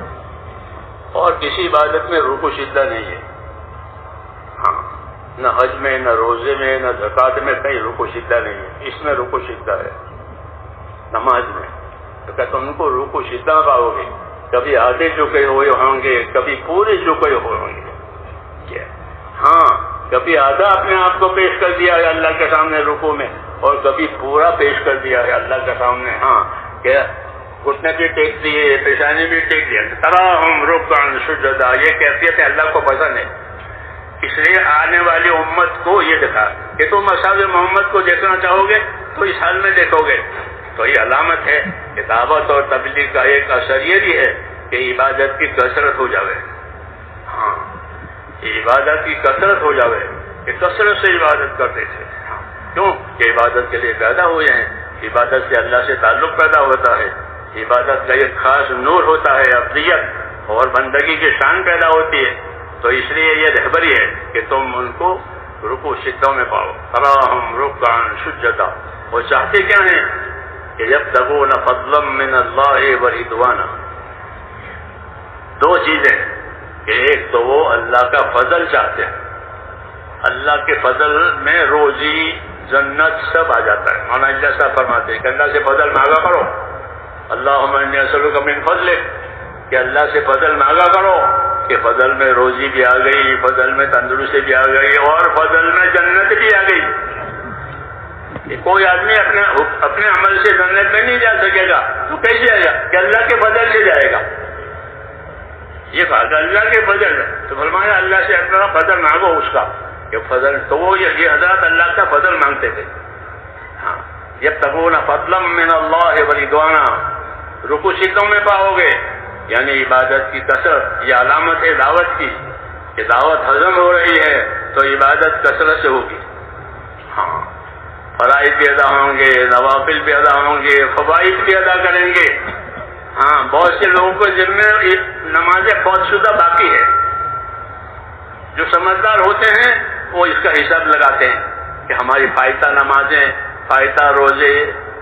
Speaker 2: اور کسی عبادت میں رکوع سجدہ نہیں ہے. ہاں نہ حج میں، نہ روزے میں، نہ زکات میں کہیں رکوع سجدہ نہیں ہے. اس میں رکوع سجدہ ہے نماز میں. تو کہ تم کو رکوع سجدہ پاؤ گے، کبھی آدھے جھکے ہوئے ہوں گے، کبھی پورے جھکے ہوئے ہوں گے. ہاں کبھی آدھا اپنے آپ کو پیش کر دیا ہے اللہ کے سامنے رکوع میں، اور کبھی پورا پیش کر دیا ہے اللہ کے سامنے. ہاں کہ گھٹنے بھی ٹیک دیے، پیشانی بھی ٹیک دیا. تراہم رکعا سجدا، یہ کیفیت اللہ کو پسند ہے. اس لیے آنے والی امت کو یہ دکھا کہ تم اصحاب محمد کو دیکھنا چاہو گے تو اس حال میں دیکھو گے. تو یہ علامت ہے کہ دعوت اور تبلیغ کا ایک اثر یہ بھی ہے کہ عبادت کی کثرت ہو جاوے. ہاں عبادت کی کثرت ہو جاوے، کہ کثرت سے عبادت کرتے تھے. کیوں کہ عبادت کے لیے پیدا ہوئے ہیں، عبادت سے اللہ سے تعلق پیدا ہوتا ہے، عبادت کا ایک خاص نور ہوتا ہے، افضلیت اور بندگی کی شان پیدا ہوتی ہے. تو اس لیے یہ رہبری ہے کہ تم ان کو رکوع سجدوں میں پاؤ. تراہم رکعا سجدا، وہ چاہتے کیا ہیں کہ یبتغون فضلا من اللہ ورضوانا. 2 چیزیں کہ ایک تو وہ اللہ کا فضل چاہتے ہیں، اللہ کے فضل میں روزی جنت سب آ جاتا ہے. مولانا اجلاس صاحب فرماتے ہیں کہ اللہ سے فضل مانگا کرو. اللہم انی اسألک من فضلک، کہ اللہ سے فضل مانگا کرو کہ فضل میں روزی بھی آ گئی، فضل میں تندرستی بھی آ گئی، اور فضل میں جنت بھی آ گئی. کہ کوئی آدمی اپنے عمل سے جنت میں نہیں جا سکے گا تو کیسے جائے گا؟ کہ اللہ کے فضل سے جائے گا. یہ بات اللہ کے فضل ہے. تو فرمایا اللہ سے اپنا فضل مانگو اس کا کہ فضل. تو وہ یہ حضرات اللہ کا فضل مانگتے تھے. ہاں، یبتغون فضلا من اللہ ورضوانا، رکوع سجدوں میں پاؤ گے، یعنی عبادت کی کثرت. یہ علامت ہے دعوت کی کہ دعوت ہضم ہو رہی ہے تو عبادت کثرت سے ہوگی. ہاں، فرائض بھی ادا ہوں گے، نوافل بھی ادا ہوں گے، فوائد بھی ادا کریں گے. ہاں، بہت سے لوگوں کو جن میں نمازیں فوت شدہ باقی ہے. جو سمجھدار ہوتے ہیں وہ اس کا حساب لگاتے ہیں کہ ہماری فائدہ نمازیں، فائدہ روزے،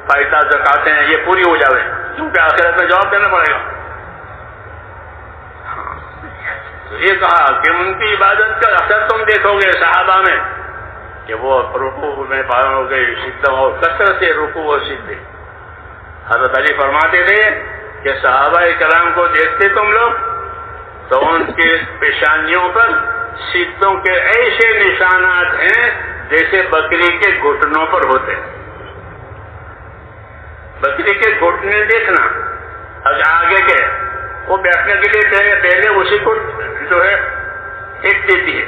Speaker 2: فائدہ زکاتیں یہ پوری ہو جاوے، کیونکہ آخرت میں جواب دینا پڑے گا. تو یہ کہا کہ ان کی عبادت کا اثر تم دیکھو گے صحابہ میں کہ وہ رکوع میں پاؤ گے سجدوں اور کثرت سے رکوع اور سجدے. حضرت علی فرماتے تھے کہ صحابہ کرام کو دیکھتے تم لوگ تو ان کے پیشانیوں پر سجدوں کے ایسے نشانات ہیں جیسے بکری کے گھٹنوں پر ہوتے ہیں. بکری کے گھٹنے دیکھنا آگے کے، وہ بیٹھنے کے لیے پہلے اسی کو جو ہے ہٹ دیتی ہے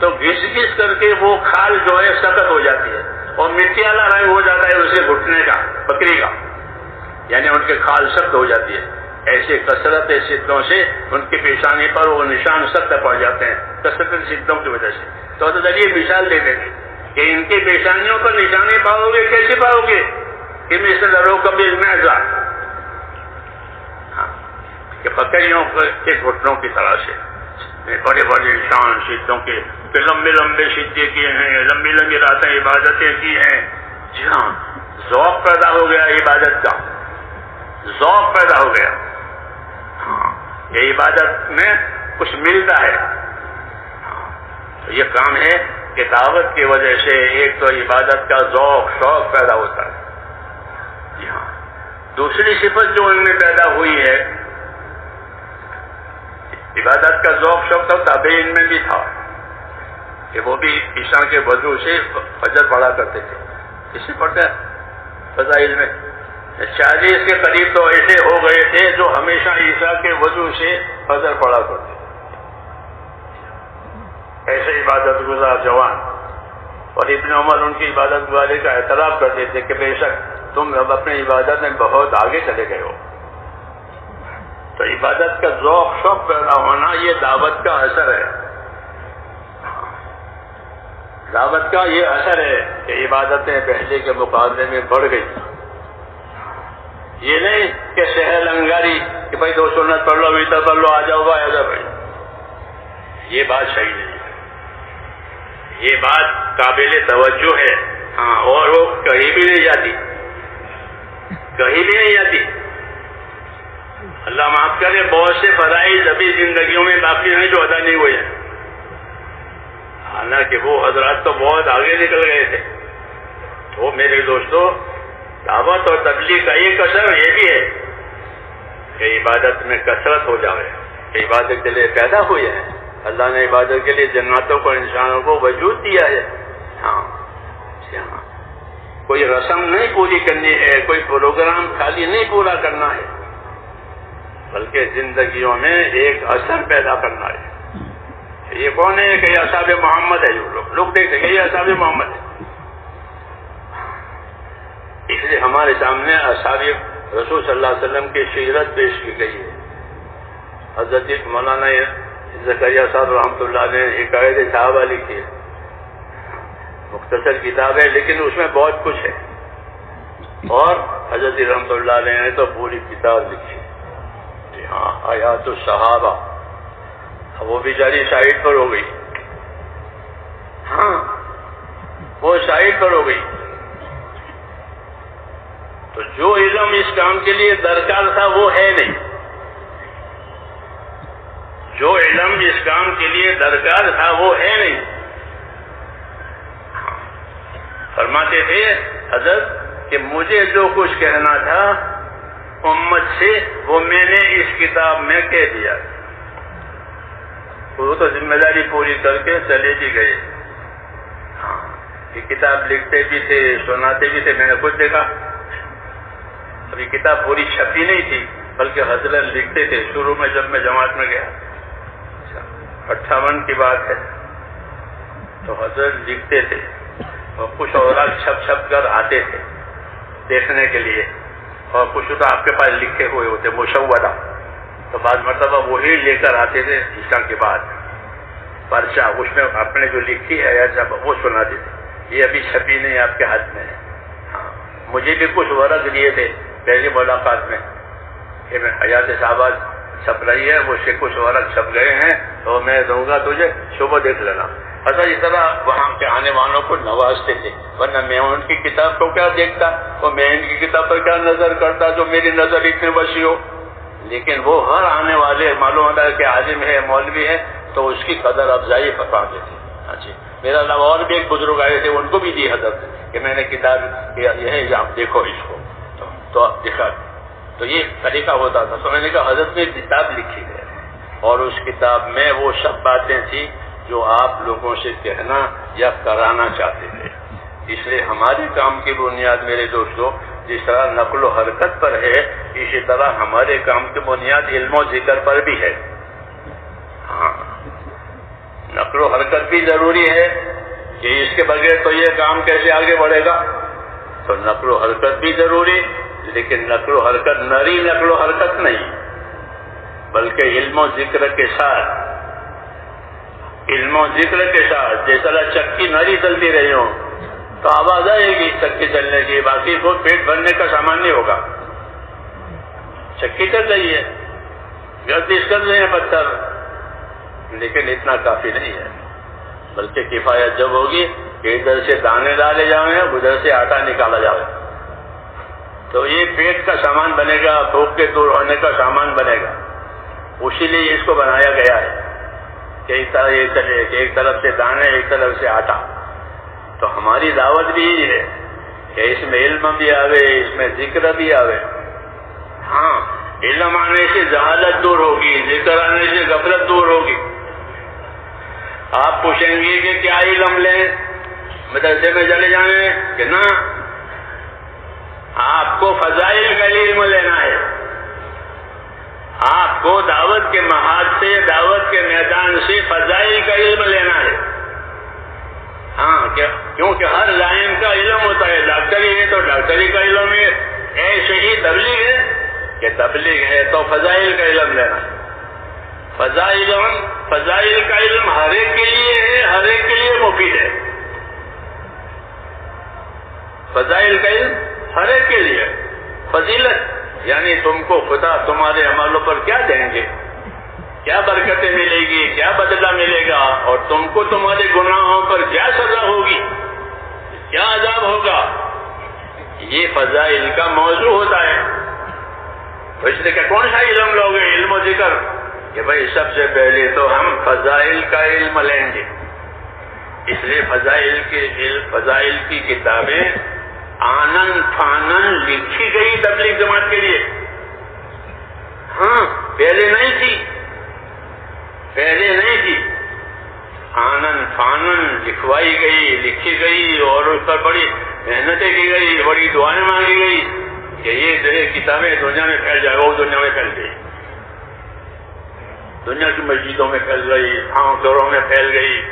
Speaker 2: تو گھس گھس کر کے وہ کھال جو ہے سخت ہو جاتی ہے اور مٹی والا رنگ ہو جاتا ہے اسے گھٹنے کا، بکری کا، یعنی ان کے کھال سخت ہو جاتی ہے. ایسے کثرت سجدوں سے ان کی پیشانی پر وہ نشان سخت پڑ جاتے ہیں کثرت سجدوں کی وجہ سے. تو حضرت علی مثال دیتے تھے کہ ان کی پیشانیوں پر نشانے پاؤ گے. کیسے پاؤ گے؟ کہ مثل رکب المعزہ، کہ بکریوں کے گھٹنوں کی طرح سے بڑے بڑے نشان سجدوں کے، کہ لمبے لمبے سجدے کیے ہیں، لمبی لمبی راتیں عبادتیں کی ہیں. جی ہاں، ذوق پیدا ہو گیا عبادت کا، ذوق پیدا ہو گیا. ہاں، یہ عبادت میں کچھ ملتا ہے. ہاں، یہ کام ہے کہ دعوت کی وجہ سے ایک تو عبادت کا ذوق شوق پیدا ہوتا ہے. جی ہاں، دوسری صفت جو ان میں پیدا ہوئی ہے، عبادت کا ذوق شوق تو تابعین میں بھی تھا کہ وہ بھی عشاء کے وضو سے فجر پڑھا کرتے تھے. اس سے پڑھتے ہیں فضائل میں 40 کے قریب تو ایسے ہو گئے تھے جو ہمیشہ عشاء کے وضو سے فجر پڑھا کرتے تھے. ایسے عبادت گزار جوان. اور ابن عمر ان کی عبادت گزاری کا اعتراف کرتے تھے کہ بے شک تم اب اپنی عبادت میں بہت آگے چلے گئے ہو. تو عبادت کا ذوق شوق پیدا ہونا یہ دعوت کا اثر ہے. دعوت کا یہ اثر ہے کہ عبادتیں پہلے کے مقابلے میں بڑھ گئی. یہ نہیں کہ شہر انگاری کہ بھائی 2 سنت پڑھ لو، ویتر پڑھ لو، آ جاؤ بھائی آ جاؤ بھائی. یہ بات صحیح نہیں ہے. یہ بات قابل توجہ ہے. ہاں، اور وہ کہیں بھی نہیں جاتی، کہیں بھی نہیں جاتی. اللہ معاف کرے، بہت سے فرائض ابھی زندگیوں میں باقی ہیں جو ادا نہیں ہوئے ہیں. حالانکہ وہ حضرات تو بہت آگے نکل گئے تھے. تو میرے دوستو، دعوت اور تبلیغ کا ایک اثر یہ بھی ہے کہ عبادت میں کثرت ہو جائے، کہ عبادت کے لیے پیدا ہوئے ہیں. اللہ نے عبادت کے لیے جناتوں کو، انسانوں کو وجود دیا ہے. ہاں، کوئی رسم نہیں پوری کرنی ہے، کوئی پروگرام خالی نہیں پورا کرنا ہے، بلکہ زندگیوں میں ایک اثر پیدا کرنا ہے. یہ کون ہے کہ یہ اصحاب محمد ہے. جو لوگ دیکھتے ہیں یہ اصحاب محمد ہے. اس لیے ہمارے سامنے اصحاب رسول صلی اللہ علیہ وسلم کی سیرت پیش کی گئی ہے. حضرت مولانا زکریا صاحب رحمۃ اللہ نے حکایت صحابہ لکھی ہے. مختصر کتاب ہے لیکن اس میں بہت کچھ ہے. اور حضرت رحمۃ اللہ علیہ نے تو پوری کتاب لکھی. جی ہاں، آیات الصحابہ. وہ بیچاری سائڈ پر ہو گئی. ہاں، وہ سائڈ پر ہو گئی. تو جو علم اس کام کے لیے درکار تھا وہ ہے نہیں. جو علم اس کام کے لیے درکار تھا وہ ہے نہیں. فرماتے تھے حضرت کہ مجھے جو کچھ کہنا تھا امت سے وہ میں نے اس کتاب میں کہہ دیا. وہ تو ذمہ داری پوری کر کے چلے بھی گئے. ہاں یہ کتاب لکھتے بھی تھے, سناتے بھی تھے, میں نے خود دیکھا. ابھی کتاب پوری چھپی نہیں تھی بلکہ حضرت لکھتے تھے شروع میں جب میں جماعت میں گیا. 58 کی بات ہے. تو حضرت لکھتے تھے اور کچھ اوراق چھپ کر آتے تھے دیکھنے کے لیے, اور کچھ تو آپ کے پاس لکھے ہوئے ہوتے مشودہ. تو بعض مرتبہ وہی لے کر آتے تھے عشاء کے بعد پرچہ, اس میں اپنے جو لکھی ہے جب وہ سناتے تھے. یہ ابھی چھپی نہیں آپ کے ہاتھ میں ہے. ہاں مجھے بھی کچھ ورق دیے تھے پہلی ملاقات میں کہ میں حیات صحابہ چھپ رہی ہے, وہ سے کچھ ورق چھپ گئے ہیں تو میں دوں گا تجھے, صبح دیکھ لینا. اچھا اس طرح وہاں کے آنے والوں کو نوازتے تھے, ورنہ میں ان کی کتاب کو کیا دیکھتا اور میں ان کی کتاب پر کیا نظر کرتا جو میری نظر اتنی وسیع ہو. لیکن وہ ہر آنے والے معلوم ہوتا ہے کہ عالم ہے, مولوی ہے, تو اس کی قدر افزائی فرماتے تھے. اچھا میرا علاوہ اور بھی ایک بزرگ آئے تھے, ان کو بھی دی حضرت کہ میں نے کتاب یہ ہے آپ دیکھو اس کو, تو دیکھا. تو یہ طریقہ ہوتا تھا. تو میں نے کہا حضرت نے کتاب لکھی ہے اور اس کتاب میں وہ سب باتیں تھیں جو آپ لوگوں سے کہنا یا کرانا چاہتے تھے. اس لیے ہمارے کام کی بنیاد میرے دوستوں جس طرح نقل و حرکت پر ہے, اسی طرح ہمارے کام کی بنیاد علم و ذکر پر بھی ہے. ہاں نقل و حرکت بھی ضروری ہے کہ اس کے بغیر تو یہ کام کیسے آگے بڑھے گا. تو نقل و حرکت بھی ضروری, لیکن نقل و حرکت نری نقل و حرکت نہیں بلکہ علم و ذکر کے ساتھ, علم و ذکر کے ساتھ. جس طرح چکی نری چلتی رہی ہو تو آواز آئے گی چکی چلنے کی, باقی خود پیٹ بھرنے کا سامان نہیں ہوگا. چکی چل رہی ہے, گردش کر رہے ہیں پتھر, لیکن اتنا کافی نہیں ہے. بلکہ کفایت جب ہوگی کہ ادھر سے دانے ڈالے جائیں ادھر سے آٹا نکالا جائے تو یہ پیٹ کا سامان بنے گا, بھوک کے دور ہونے کا سامان بنے گا. اسی لیے اس کو بنایا گیا ہے کہ ایک طرح یہ چلے کہ ایک طرف سے دانے ایک طرف سے آٹا. تو ہماری دعوت بھی یہی ہے کہ اس میں علم بھی آوے, اس میں ذکر بھی آوے. ہاں علم آنے سے جہالت دور ہوگی, ذکر آنے سے غفلت دور ہوگی. آپ پوچھیں گے کہ کیا علم لیں, مدرسے میں چلے جائیں کہ نہ, آپ کو فضائل کا علم لینا ہے. آپ کو دعوت کے محاذ سے, دعوت کے میدان سے فضائل کا علم لینا ہے. ہاں کیونکہ ہر لائن کا علم ہوتا ہے. ڈاکٹری ہے تو ڈاکٹری کا علم ہے, ایسے ہی تبلیغ ہے کہ تبلیغ ہے تو فضائل کا علم لینا ہے. فضائل کا علم ہر ایک کے لیے ہے, ہر ایک کے لیے مفید ہے. فضائل کا علم ہر ایک کے لیے. فضیلت یعنی تم کو خدا تمہارے عملوں پر کیا دیں گے, کیا برکتیں ملے گی, کیا بدلہ ملے گا, اور تم کو تمہارے گناہوں پر کیا سزا ہوگی, کیا عذاب ہوگا, یہ فضائل کا موضوع ہوتا ہے. تو اس لیے کہ کون سا علم لوگے, علم و ذکر, کہ بھائی سب سے پہلے تو ہم فضائل کا علم لیں گے. اس لیے فضائل کی کتابیں آنن فانن لکھی گئی تبلیغ جماعت کے لیے. ہاں پہلے نہیں تھی, آنن فانن لکھوائی گئی, لکھی گئی, اور اس پر بڑی محنتیں کی گئی, بڑی دعائیں مانگی گئی کہ یہ جو ہے کتابیں دنیا میں پھیل جائے. وہ دنیا میں پھیل گئی, دنیا کی مسجدوں میں پھیل گئی, گھروں میں پھیل گئی.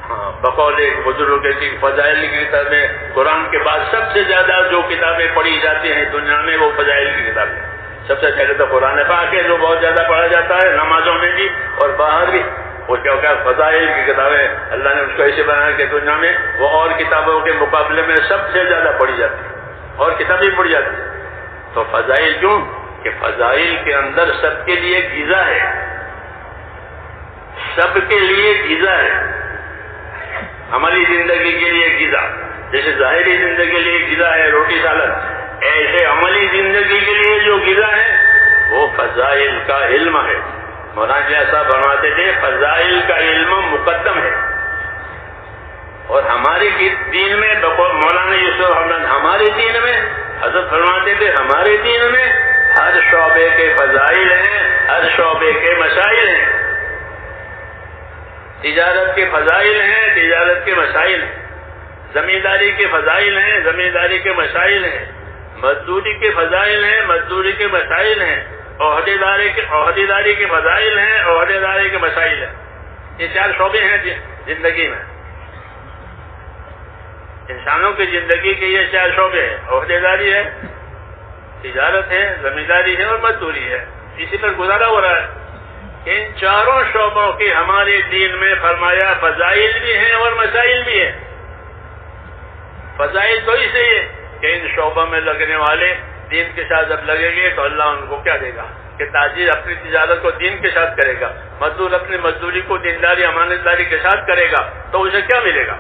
Speaker 2: ہاں بقول ایک بزرگ کی فضائل کی کتابیں, قرآن کے بعد سب سے زیادہ جو کتابیں پڑھی جاتی ہیں دنیا میں وہ فضائل کی کتابیں. سب سے پہلے تو قرآن پاک ہے جو بہت زیادہ پڑھا جاتا ہے نمازوں میں بھی اور باہر بھی. وہ کیا فضائل کی کتابیں اللہ نے اس کو ایسے بنایا کہ دنیا میں وہ اور کتابوں کے مقابلے میں سب سے زیادہ پڑھی جاتی ہے, اور کتابیں پڑھی جاتی ہیں. تو فضائل کیوں کہ فضائل کے اندر سب کے لیے غذا ہے, سب کے لیے غذا ہے. عملی زندگی کے لیے غذا, جیسے ظاہری زندگی کے لیے غذا ہے روٹی سالن, ایسے عملی زندگی کے لیے جو غذا ہے وہ فضائل کا علم ہے. مولانا صاحب فرماتے تھے فضائل کا علم مقدم ہے. اور ہمارے دین میں مولانا یوسف حمدان ہمارے دین میں حضرت فرماتے تھے ہمارے دین میں ہر شعبے کے فضائل ہیں، ہر شعبے کے مسائل ہیں. تجارت کے فضائل ہیں، تجارت کے مسائل ہیں. زمینداری کے فضائل ہیں، زمینداری کے مسائل ہیں. مزدوری کے فضائل ہیں، مزدوری کے مسائل ہیں. عہدیداری کے فضائل ہیں، عہدیداری کے مسائل ہیں. یہ 4 شعبے ہیں زندگی میں. انسانوں کی زندگی کے یہ 4 شعبے ہیں. عہدیداری ہے، تجارت ہے، زمینداری ہے اور مزدوری ہے. اسی پر گزارا ہو رہا ہے. ان 4 شعبوں کے ہمارے دین میں فرمایا فضائل بھی ہیں اور مسائل بھی ہیں. فضائل تو اس لیے کہ ان شعبوں میں لگنے والے دین کے ساتھ جب لگیں گے تو اللہ ان کو کیا دے گا کہ تاجر اپنی تجارت کو دین کے ساتھ کرے گا، مزدور اپنی مزدوری کو دینداری امانت داری کے ساتھ کرے گا تو اسے کیا ملے گا؟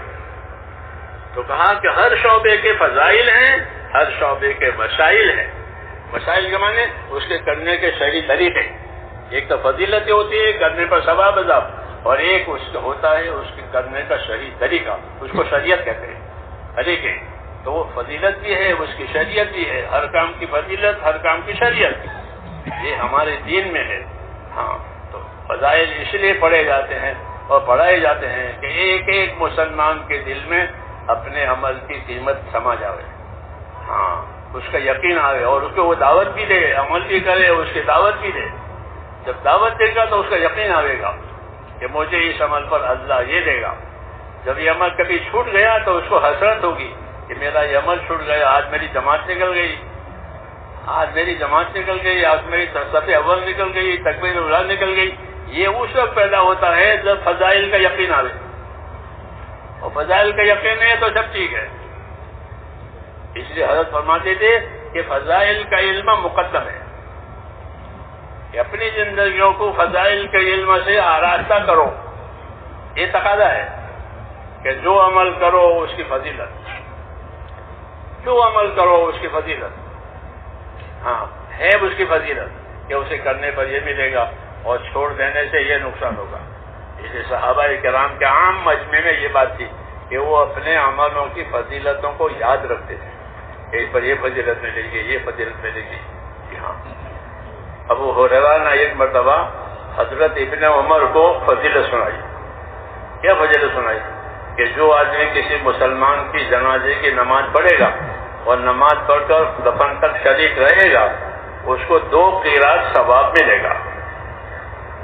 Speaker 2: تو کہا کہ ہر شعبے کے فضائل ہیں، ہر شعبے کے مسائل ہیں. مسائل کے معنی اس کے کرنے کے صحیح طریقے. ایک تو فضیلت ہوتی ہے کرنے پر ثواب عذاب، اور ایک اس کا ہوتا ہے اس کے کرنے کا صحیح طریقہ، اس کو شریعت کہتے ہیں. طریقے تو وہ فضیلت بھی ہے، اس کی شریعت بھی ہے. ہر کام کی فضیلت، ہر کام کی شریعت، یہ ہمارے دین میں ہے. ہاں تو فضائل اس لیے پڑھے جاتے ہیں اور پڑھائے جاتے ہیں کہ ایک ایک مسلمان کے دل میں اپنے عمل کی قیمت سما جائے. ہاں اس کا یقین آئے اور اس کو وہ دعوت بھی دے، عمل بھی کرے، اس کی دعوت بھی دے. جب دعوت دے گا تو اس کا یقین آئے گا کہ مجھے اس عمل پر اللہ یہ دے گا. جب یہ عمل کبھی چھوٹ گیا تو اس کو حسرت ہوگی کہ میرا یہ عمل چھوٹ گیا، آج میری جماعت نکل گئی، آج میری جماعت نکل گئی، آج میری صف اول نکل گئی، تکبیر اولیٰ نکل گئی. یہ اس وقت پیدا ہوتا ہے جب فضائل کا یقین آئے. اور فضائل کا یقین ہے تو سب ٹھیک ہے. اس لیے حضرت فرماتے تھے کہ فضائل کا علم مقدم ہے، کہ اپنی زندگیوں کو فضائل کے علم سے آراستہ کرو. یہ تقاضا ہے کہ جو عمل کرو اس کی فضیلت، جو عمل کرو اس کی فضیلت. ہاں ہے اس کی فضیلت کہ اسے کرنے پر یہ ملے گا اور چھوڑ دینے سے یہ نقصان ہوگا. اس لیے صحابہ کرام کے عام مجمع میں یہ بات تھی کہ وہ اپنے عملوں کی فضیلتوں کو یاد رکھتے تھے. اس پر یہ فضیلت ملے گی، یہ فضیلت ملے گی. ہاں ابو ہریرہ نے ایک مرتبہ حضرت ابن عمر کو فضیلت سنائی. کیا فضیلت سنائی؟ کہ جو آدمی کسی مسلمان کی جنازے کی نماز پڑھے گا اور نماز پڑھ کر دفن تک شریک رہے گا اس کو 2 قیراط ثواب ملے گا،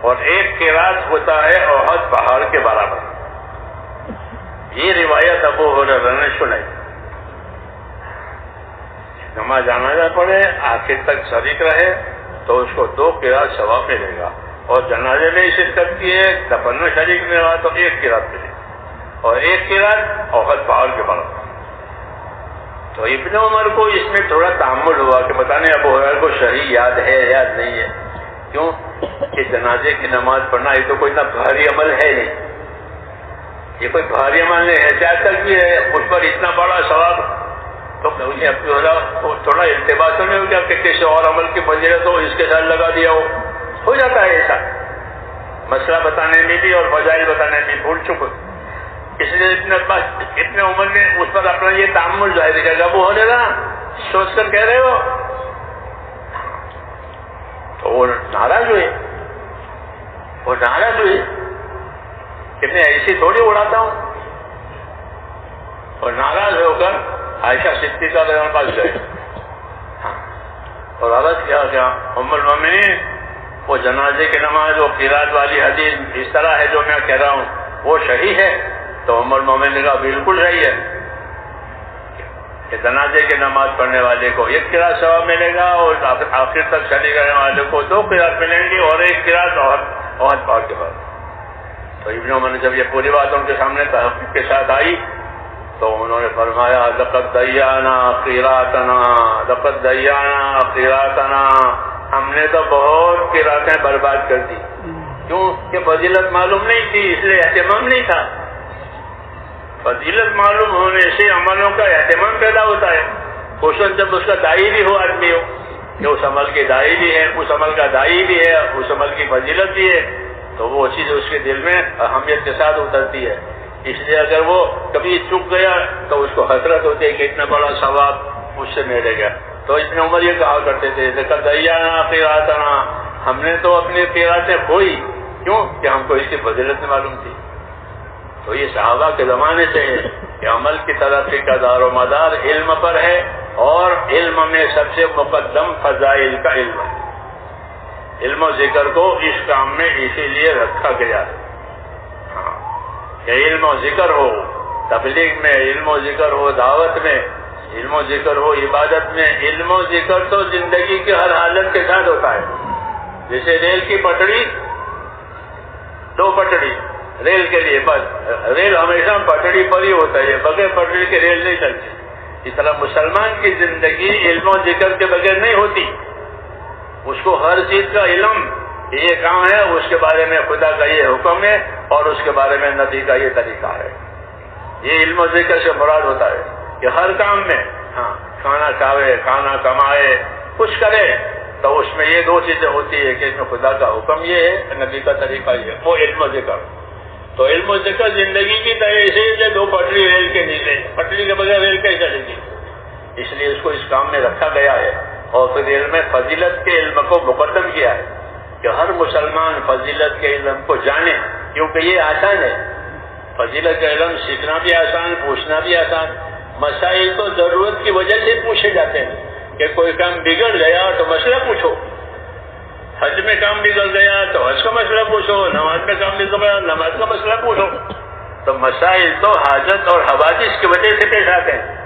Speaker 2: اور 1 قیراط ہوتا ہے احد پہاڑ کے برابر. یہ روایت ابو ہریرہ نے سنائی. نماز جنازہ پڑھے آخر تک شریک رہے تو اس کو 2 قیراط ثواب ملے گا، اور جنازے میں شرکت کی ہے دفن میں شریک نہیں رہا تو 1 قیراط ملے گا، اور 1 قیراط احد پہاڑ کے برابر. تو ابن عمر کو اس میں تھوڑا تعمل ہوا کہ بتانے ابو ہریرہ کو صحیح یاد ہے یاد نہیں ہے. کیوں کہ جنازے کی نماز پڑھنا یہ تو کوئی اتنا بھاری عمل ہے نہیں، یہ کوئی بھاری عمل نہیں ہے. چاہے تک بھی ہے اس پر اتنا بڑا ثواب تو تھوڑا التباس نہیں ہو گیا کہ کسی اور عمل کی فضیلت ہو اس کے ساتھ لگا دیا ہو جاتا ہے ایسا. مسئلہ بتانے میں بھی اور فضائل بتانے میں بھول چکے. اس لیے اتنے عمر نے اس پر اپنا یہ تعامل ظاہر کیا. ابو ہریرہ سوچ کر کہہ رہے ہو تو وہ ناراض ہوئے. وہ ناراض ہوئے کہ میں ایسی تھوڑی اڑاتا ہوں. اور ناراض ہو کر عائشہ صدیقہ رضی اللہ عنہا پاس گئے اور عرض کیا ام المومنین وہ جنازے کی نماز وہ قرات والی حدیث اس طرح ہے جو میں کہہ رہا ہوں وہ صحیح ہے؟ تو ام المومنین نے کہا بالکل صحیح ہے کہ جنازے کی نماز پڑھنے والے کو 1 قرات ثواب ملے گا اور آخر تک شریک رہنے والے کو 2 قرات ملیں گی اور 1 قرات احد پہاڑ کے بعد. تو ابن عمر نے جب یہ پوری بات ان کے سامنے تحقیق کے ساتھ آئی تو انہوں نے فرمایا لقد ضیعنا قراتنا، لقد ضیعنا قراتنا، ہم نے تو بہت قراتیں برباد کر دی. کیوں کہ فضیلت معلوم نہیں تھی اس لیے اہتمام نہیں تھا. فضیلت معلوم ہونے سے عملوں کا اہتمام پیدا ہوتا ہے. خصوصاً جب اس کا داعی بھی ہو آدمی ہو کہ اس عمل کے داعی بھی ہے، اس عمل کا داعی بھی ہے، اس عمل کی فضیلت بھی ہے تو وہ چیز اس کے دل میں اہمیت کے ساتھ اترتی ہے. اس لیے اگر وہ کبھی چک گیا تو اس کو حسرت ہوتی ہے کہ اتنا بڑا ثواب مجھ سے ملے گا. تو ابن عمر یہ کہا کرتے تھے ضیعنا قراءتنا، ہم نے تو اپنی قراءتیں کھوئی. کیوں؟ کہ ہم کو اس کی فضیلت معلوم تھی. تو یہ صحابہ کے زمانے سے ہے کہ عمل کی ترقی کا دار و مدار علم پر ہے، اور علم میں سب سے مقدم فضائل کا علم ہے. علم و ذکر کو اس کام میں اسی لیے رکھا گیا ہے. ہاں، کہ علم و ذکر ہو تبلیغ میں، علم و ذکر ہو دعوت میں، علم و ذکر ہو عبادت میں. علم و ذکر تو زندگی کی ہر حالت کے ساتھ ہوتا ہے. جیسے ریل کی پٹڑی، دو پٹڑی ریل کے لیے، بس ریل ہمیشہ پٹڑی پر ہی ہوتا ہے، بغیر پٹڑی کے ریل نہیں چلتی. اس طرح مسلمان کی زندگی علم و ذکر کے بغیر نہیں ہوتی. اس کو ہر چیز کا علم، یہ کام ہے، اس کے بارے میں خدا کا یہ حکم ہے، اور اس کے بارے میں نبی کا یہ طریقہ ہے. یہ علم و ذکر سے مراد ہوتا ہے کہ ہر کام میں، ہاں، کھانا کھاوے، کھانا کمائے، کچھ کرے، تو اس میں یہ دو چیزیں ہوتی ہے کہ اس میں خدا کا حکم یہ ہے، نبی کا طریقہ یہ ہے، وہ علم و ذکر. تو علم و ذکر زندگی کی طرح سے دو پٹری ریل کے نیچے، پٹری کے بغیر ریل کیسے چلے گی؟ اس لیے اس کو اس کام میں رکھا گیا ہے. اور پھر علم فضیلت کے علم کو مقدم کیا ہے کہ ہر مسلمان فضیلت کے علم کو جانے، کیونکہ یہ آسان ہے. فضیلت کا علم سیکھنا بھی آسان، پوچھنا بھی آسان. مسائل تو ضرورت کی وجہ سے پوچھے جاتے ہیں کہ کوئی کام بگڑ گیا تو مسئلہ پوچھو. حج میں کام بگڑ گیا تو حج کا مسئلہ پوچھو، نماز میں کام بگڑ گیا نماز کا مسئلہ پوچھو. تو مسائل تو حاجت اور حوادث کی وجہ سے پیش آتے ہیں.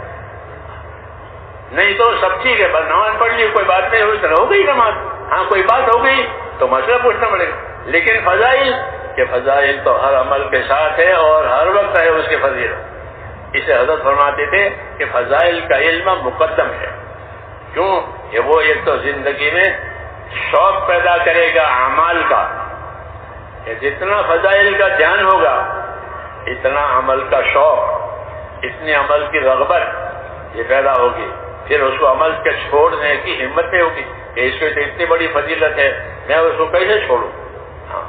Speaker 2: نہیں تو سب ٹھیک ہے، بس نماز پڑھ لی، کوئی بات نہیں ہوئی تو ہو گئی نماز. ہاں کوئی بات ہو گئی تو مسئلہ پوچھنا پڑے گا. لیکن فضائل کے فضائل تو ہر عمل کے ساتھ ہے اور ہر وقت ہے اس کے فضیلت. اسے حضرت فرماتے تھے کہ فضائل کا علم مقدم ہے. کیوں؟ کہ وہ ایک تو زندگی میں شوق پیدا کرے گا اعمال کا، کہ جتنا فضائل کا دھیان ہوگا اتنا عمل کا شوق، اتنی عمل کی رغبت یہ پیدا ہوگی. پھر اس کو عمل کے چھوڑنے کی ہمت نہیں ہوگی کہ اس کو تو اتنی بڑی فضیلت ہے، میں اس کو کیسے چھوڑوں. ہاں،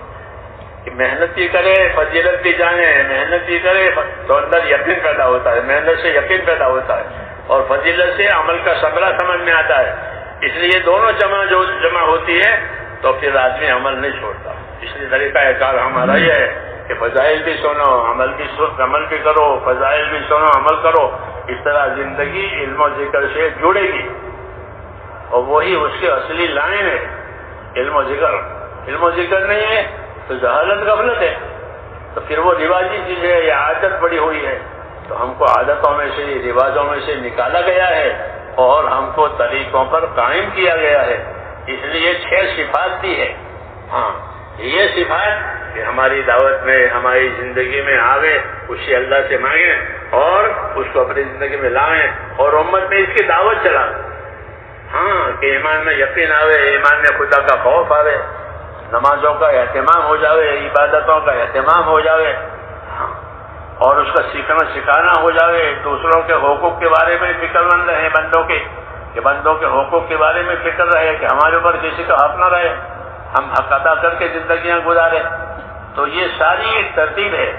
Speaker 2: کہ محنت بھی کرے، فضیلت بھی جانے، محنت بھی کرے تو اندر یقین پیدا ہوتا ہے، محنت سے یقین پیدا ہوتا ہے، اور فضیلت سے عمل کا ثمرہ سمجھ میں آتا ہے. اس لیے دونوں جمع ہوتی ہے تو پھر آدمی عمل نہیں چھوڑتا. اس لیے طریقہ کار ہمارا یہ ہے کہ فضائل بھی سنو، عمل بھی کرو، فضائل بھی سنو، عمل کرو. اس طرح زندگی علم و ذکر سے جڑے گی، اور وہی اس کی اصلی لائن ہے، علم و ذکر. علم و ذکر نہیں ہے تو جہالت غفلت ہے. تو پھر وہ رواجی چیز ہے، یہ عادت پڑی ہوئی ہے. تو ہم کو عادتوں میں سے، رواجوں میں سے نکالا گیا ہے اور ہم کو طریقوں پر قائم کیا گیا ہے. اس لیے 6 صفات دی ہے. ہاں، یہ صفات کہ ہماری دعوت میں، ہماری زندگی میں آوے، اس سے اللہ سے مانگیں اور اس کو اپنی زندگی میں لائیں اور امت میں اس کی دعوت چلائیں. ہاں، کہ ایمان میں یقین آوے، ایمان میں خدا کا خوف آوے، نمازوں کا اہتمام ہو جاوے، عبادتوں کا اہتمام ہو جاوے. ہاں، اور اس کا سیکھنا سکھانا ہو جاوے. دوسروں کے حقوق کے بارے میں فکر مند رہے، بندوں کے حقوق کے بارے میں فکر رہے کہ ہمارے اوپر کسی کا حق نہ رہے، ہم حق ادا کر کے زندگیاں گزارے. تو یہ ساری ایک ترتیب ہے.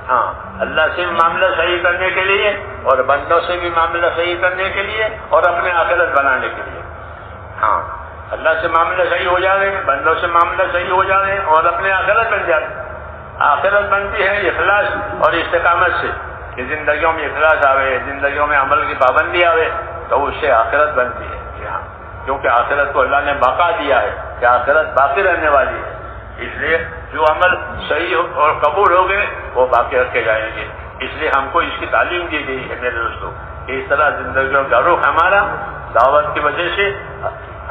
Speaker 2: ہاں، اللہ سے بھی معاملہ صحیح کرنے کے لیے اور بندوں سے بھی معاملہ صحیح کرنے کے لیے اور اپنے آخرت بنانے کے لیے. ہاں، اللہ سے معاملہ صحیح ہو جائے، بندوں سے معاملہ صحیح ہو جائے اور اپنے آخرت بن جائے. آخرت بنتی ہے اخلاص اور استقامت سے، کہ زندگیوں میں اخلاص آوے، زندگیوں میں عمل کی پابندی آوے تو اس سے آخرت بنتی ہے. ہاں، کیونکہ آخرت کو اللہ نے بقا دیا ہے کہ آخرت باقی رہنے والی ہے. اس لیے جو عمل صحیح اور قبول ہو گئے وہ باقی رکھے جائیں گے. اس لیے ہم کو اس کی تعلیم دی گئی ہے میرے دوستوں کہ اس طرح زندگیوں کا رخ ہمارا دعوت کی وجہ سے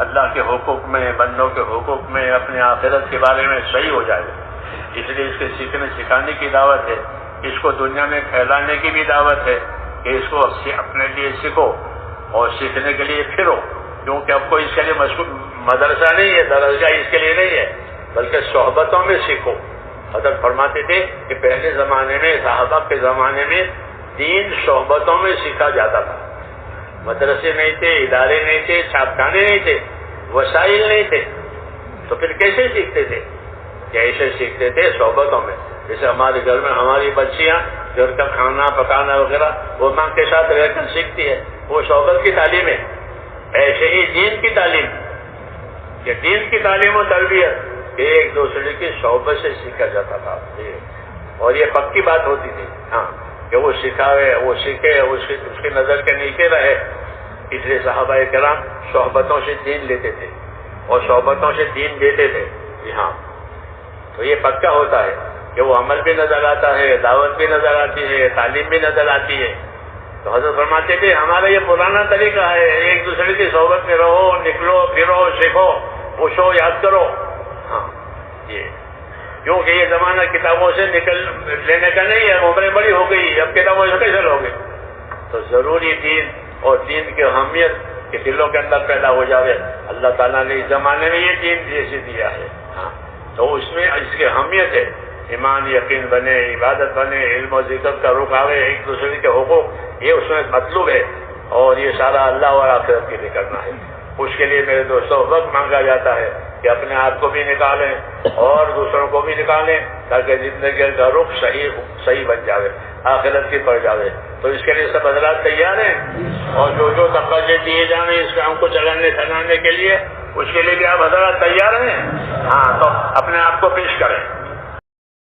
Speaker 2: اللہ کے حقوق میں، بندوں کے حقوق میں، اپنے آخرت کے بارے میں صحیح ہو جائے. اس لیے اس کے سیکھنے سکھانے کی دعوت ہے، اس کو دنیا میں پھیلانے کی بھی دعوت ہے کہ اس کو اپنے لیے سیکھو اور سیکھنے کے لیے پھرو. کیونکہ اب کوئی اس کے لیے مدرسہ نہیں ہے، درسگاہ اس کے لیے نہیں ہے، بلکہ صحبتوں میں سیکھو. حضرت فرماتے تھے کہ پہلے زمانے میں، صحابہ کے زمانے میں دین صحبتوں میں سیکھا جاتا تھا. مدرسے نہیں تھے، ادارے نہیں تھے، چھاپخانے نہیں تھے، وسائل نہیں تھے. تو پھر کیسے سیکھتے تھے؟ ایسے سیکھتے تھے صحبتوں میں. جیسے ہمارے گھر میں ہماری بچیاں گھر کا کھانا پکانا وغیرہ وہ ماں کے ساتھ رہ کر سیکھتی ہے. وہ صحبت کی تعلیم ہے. ایسے ہی دین کی تعلیم، کہ دین کی تعلیم و تربیت ایک دوسرے کی صحبت سے سیکھا جاتا تھا. اور یہ پکی بات ہوتی تھی ہاں کہ وہ سکھاوے، وہ سیکھے، اس کی نظر کے نیچے رہے. اس لیے صحابہ کرام صحبتوں سے دین لیتے تھے اور صحبتوں سے دین دیتے تھے. جی ہاں، تو یہ پکا ہوتا ہے کہ وہ عمل بھی نظر آتا ہے، دعوت بھی نظر آتی ہے، تعلیم بھی نظر آتی ہے. تو حضرت فرماتے تھے ہمارا یہ پرانا طریقہ ہے، ایک دوسرے کی صحبت میں رہو، نکلو پھرو، سیکھو، پوچھو، یاد کرو. ہاں یہ کیونکہ یہ زمانہ کتابوں سے نکل لینے کا نہیں ہے. عمریں بڑی ہو گئی، اب کتابوں سے کیسے لوگے؟ تو ضروری دین اور دین کی اہمیت کے دلوں کے اندر پیدا ہو جاوے. اللہ تعالیٰ نے اس زمانے میں یہ دین جیسے دیا ہے ہاں، تو اس میں اس کی اہمیت ہے. ایمان یقین بنے، عبادت بنے، علم و ذکر کا رخ آوے، ایک دوسرے کے حقوق، یہ اس میں مطلوب ہے. اور یہ سارا اللہ اور آخرت کے لیے کرنا ہے. اس کے لیے میرے دوستوں وقت مانگا جاتا ہے کہ اپنے آپ کو بھی نکالیں اور دوسروں کو بھی نکالیں تاکہ زندگی کا رخ صحیح بن جاوے، آخرت کی پڑ جاوے. تو اس کے لیے سب حضرات تیار ہیں، اور جو تقاضے دیے جانے اس کام کو چلانے کے لیے، اس کے لیے بھی آپ حضرات تیار ہیں. ہاں تو اپنے آپ کو پیش کریں.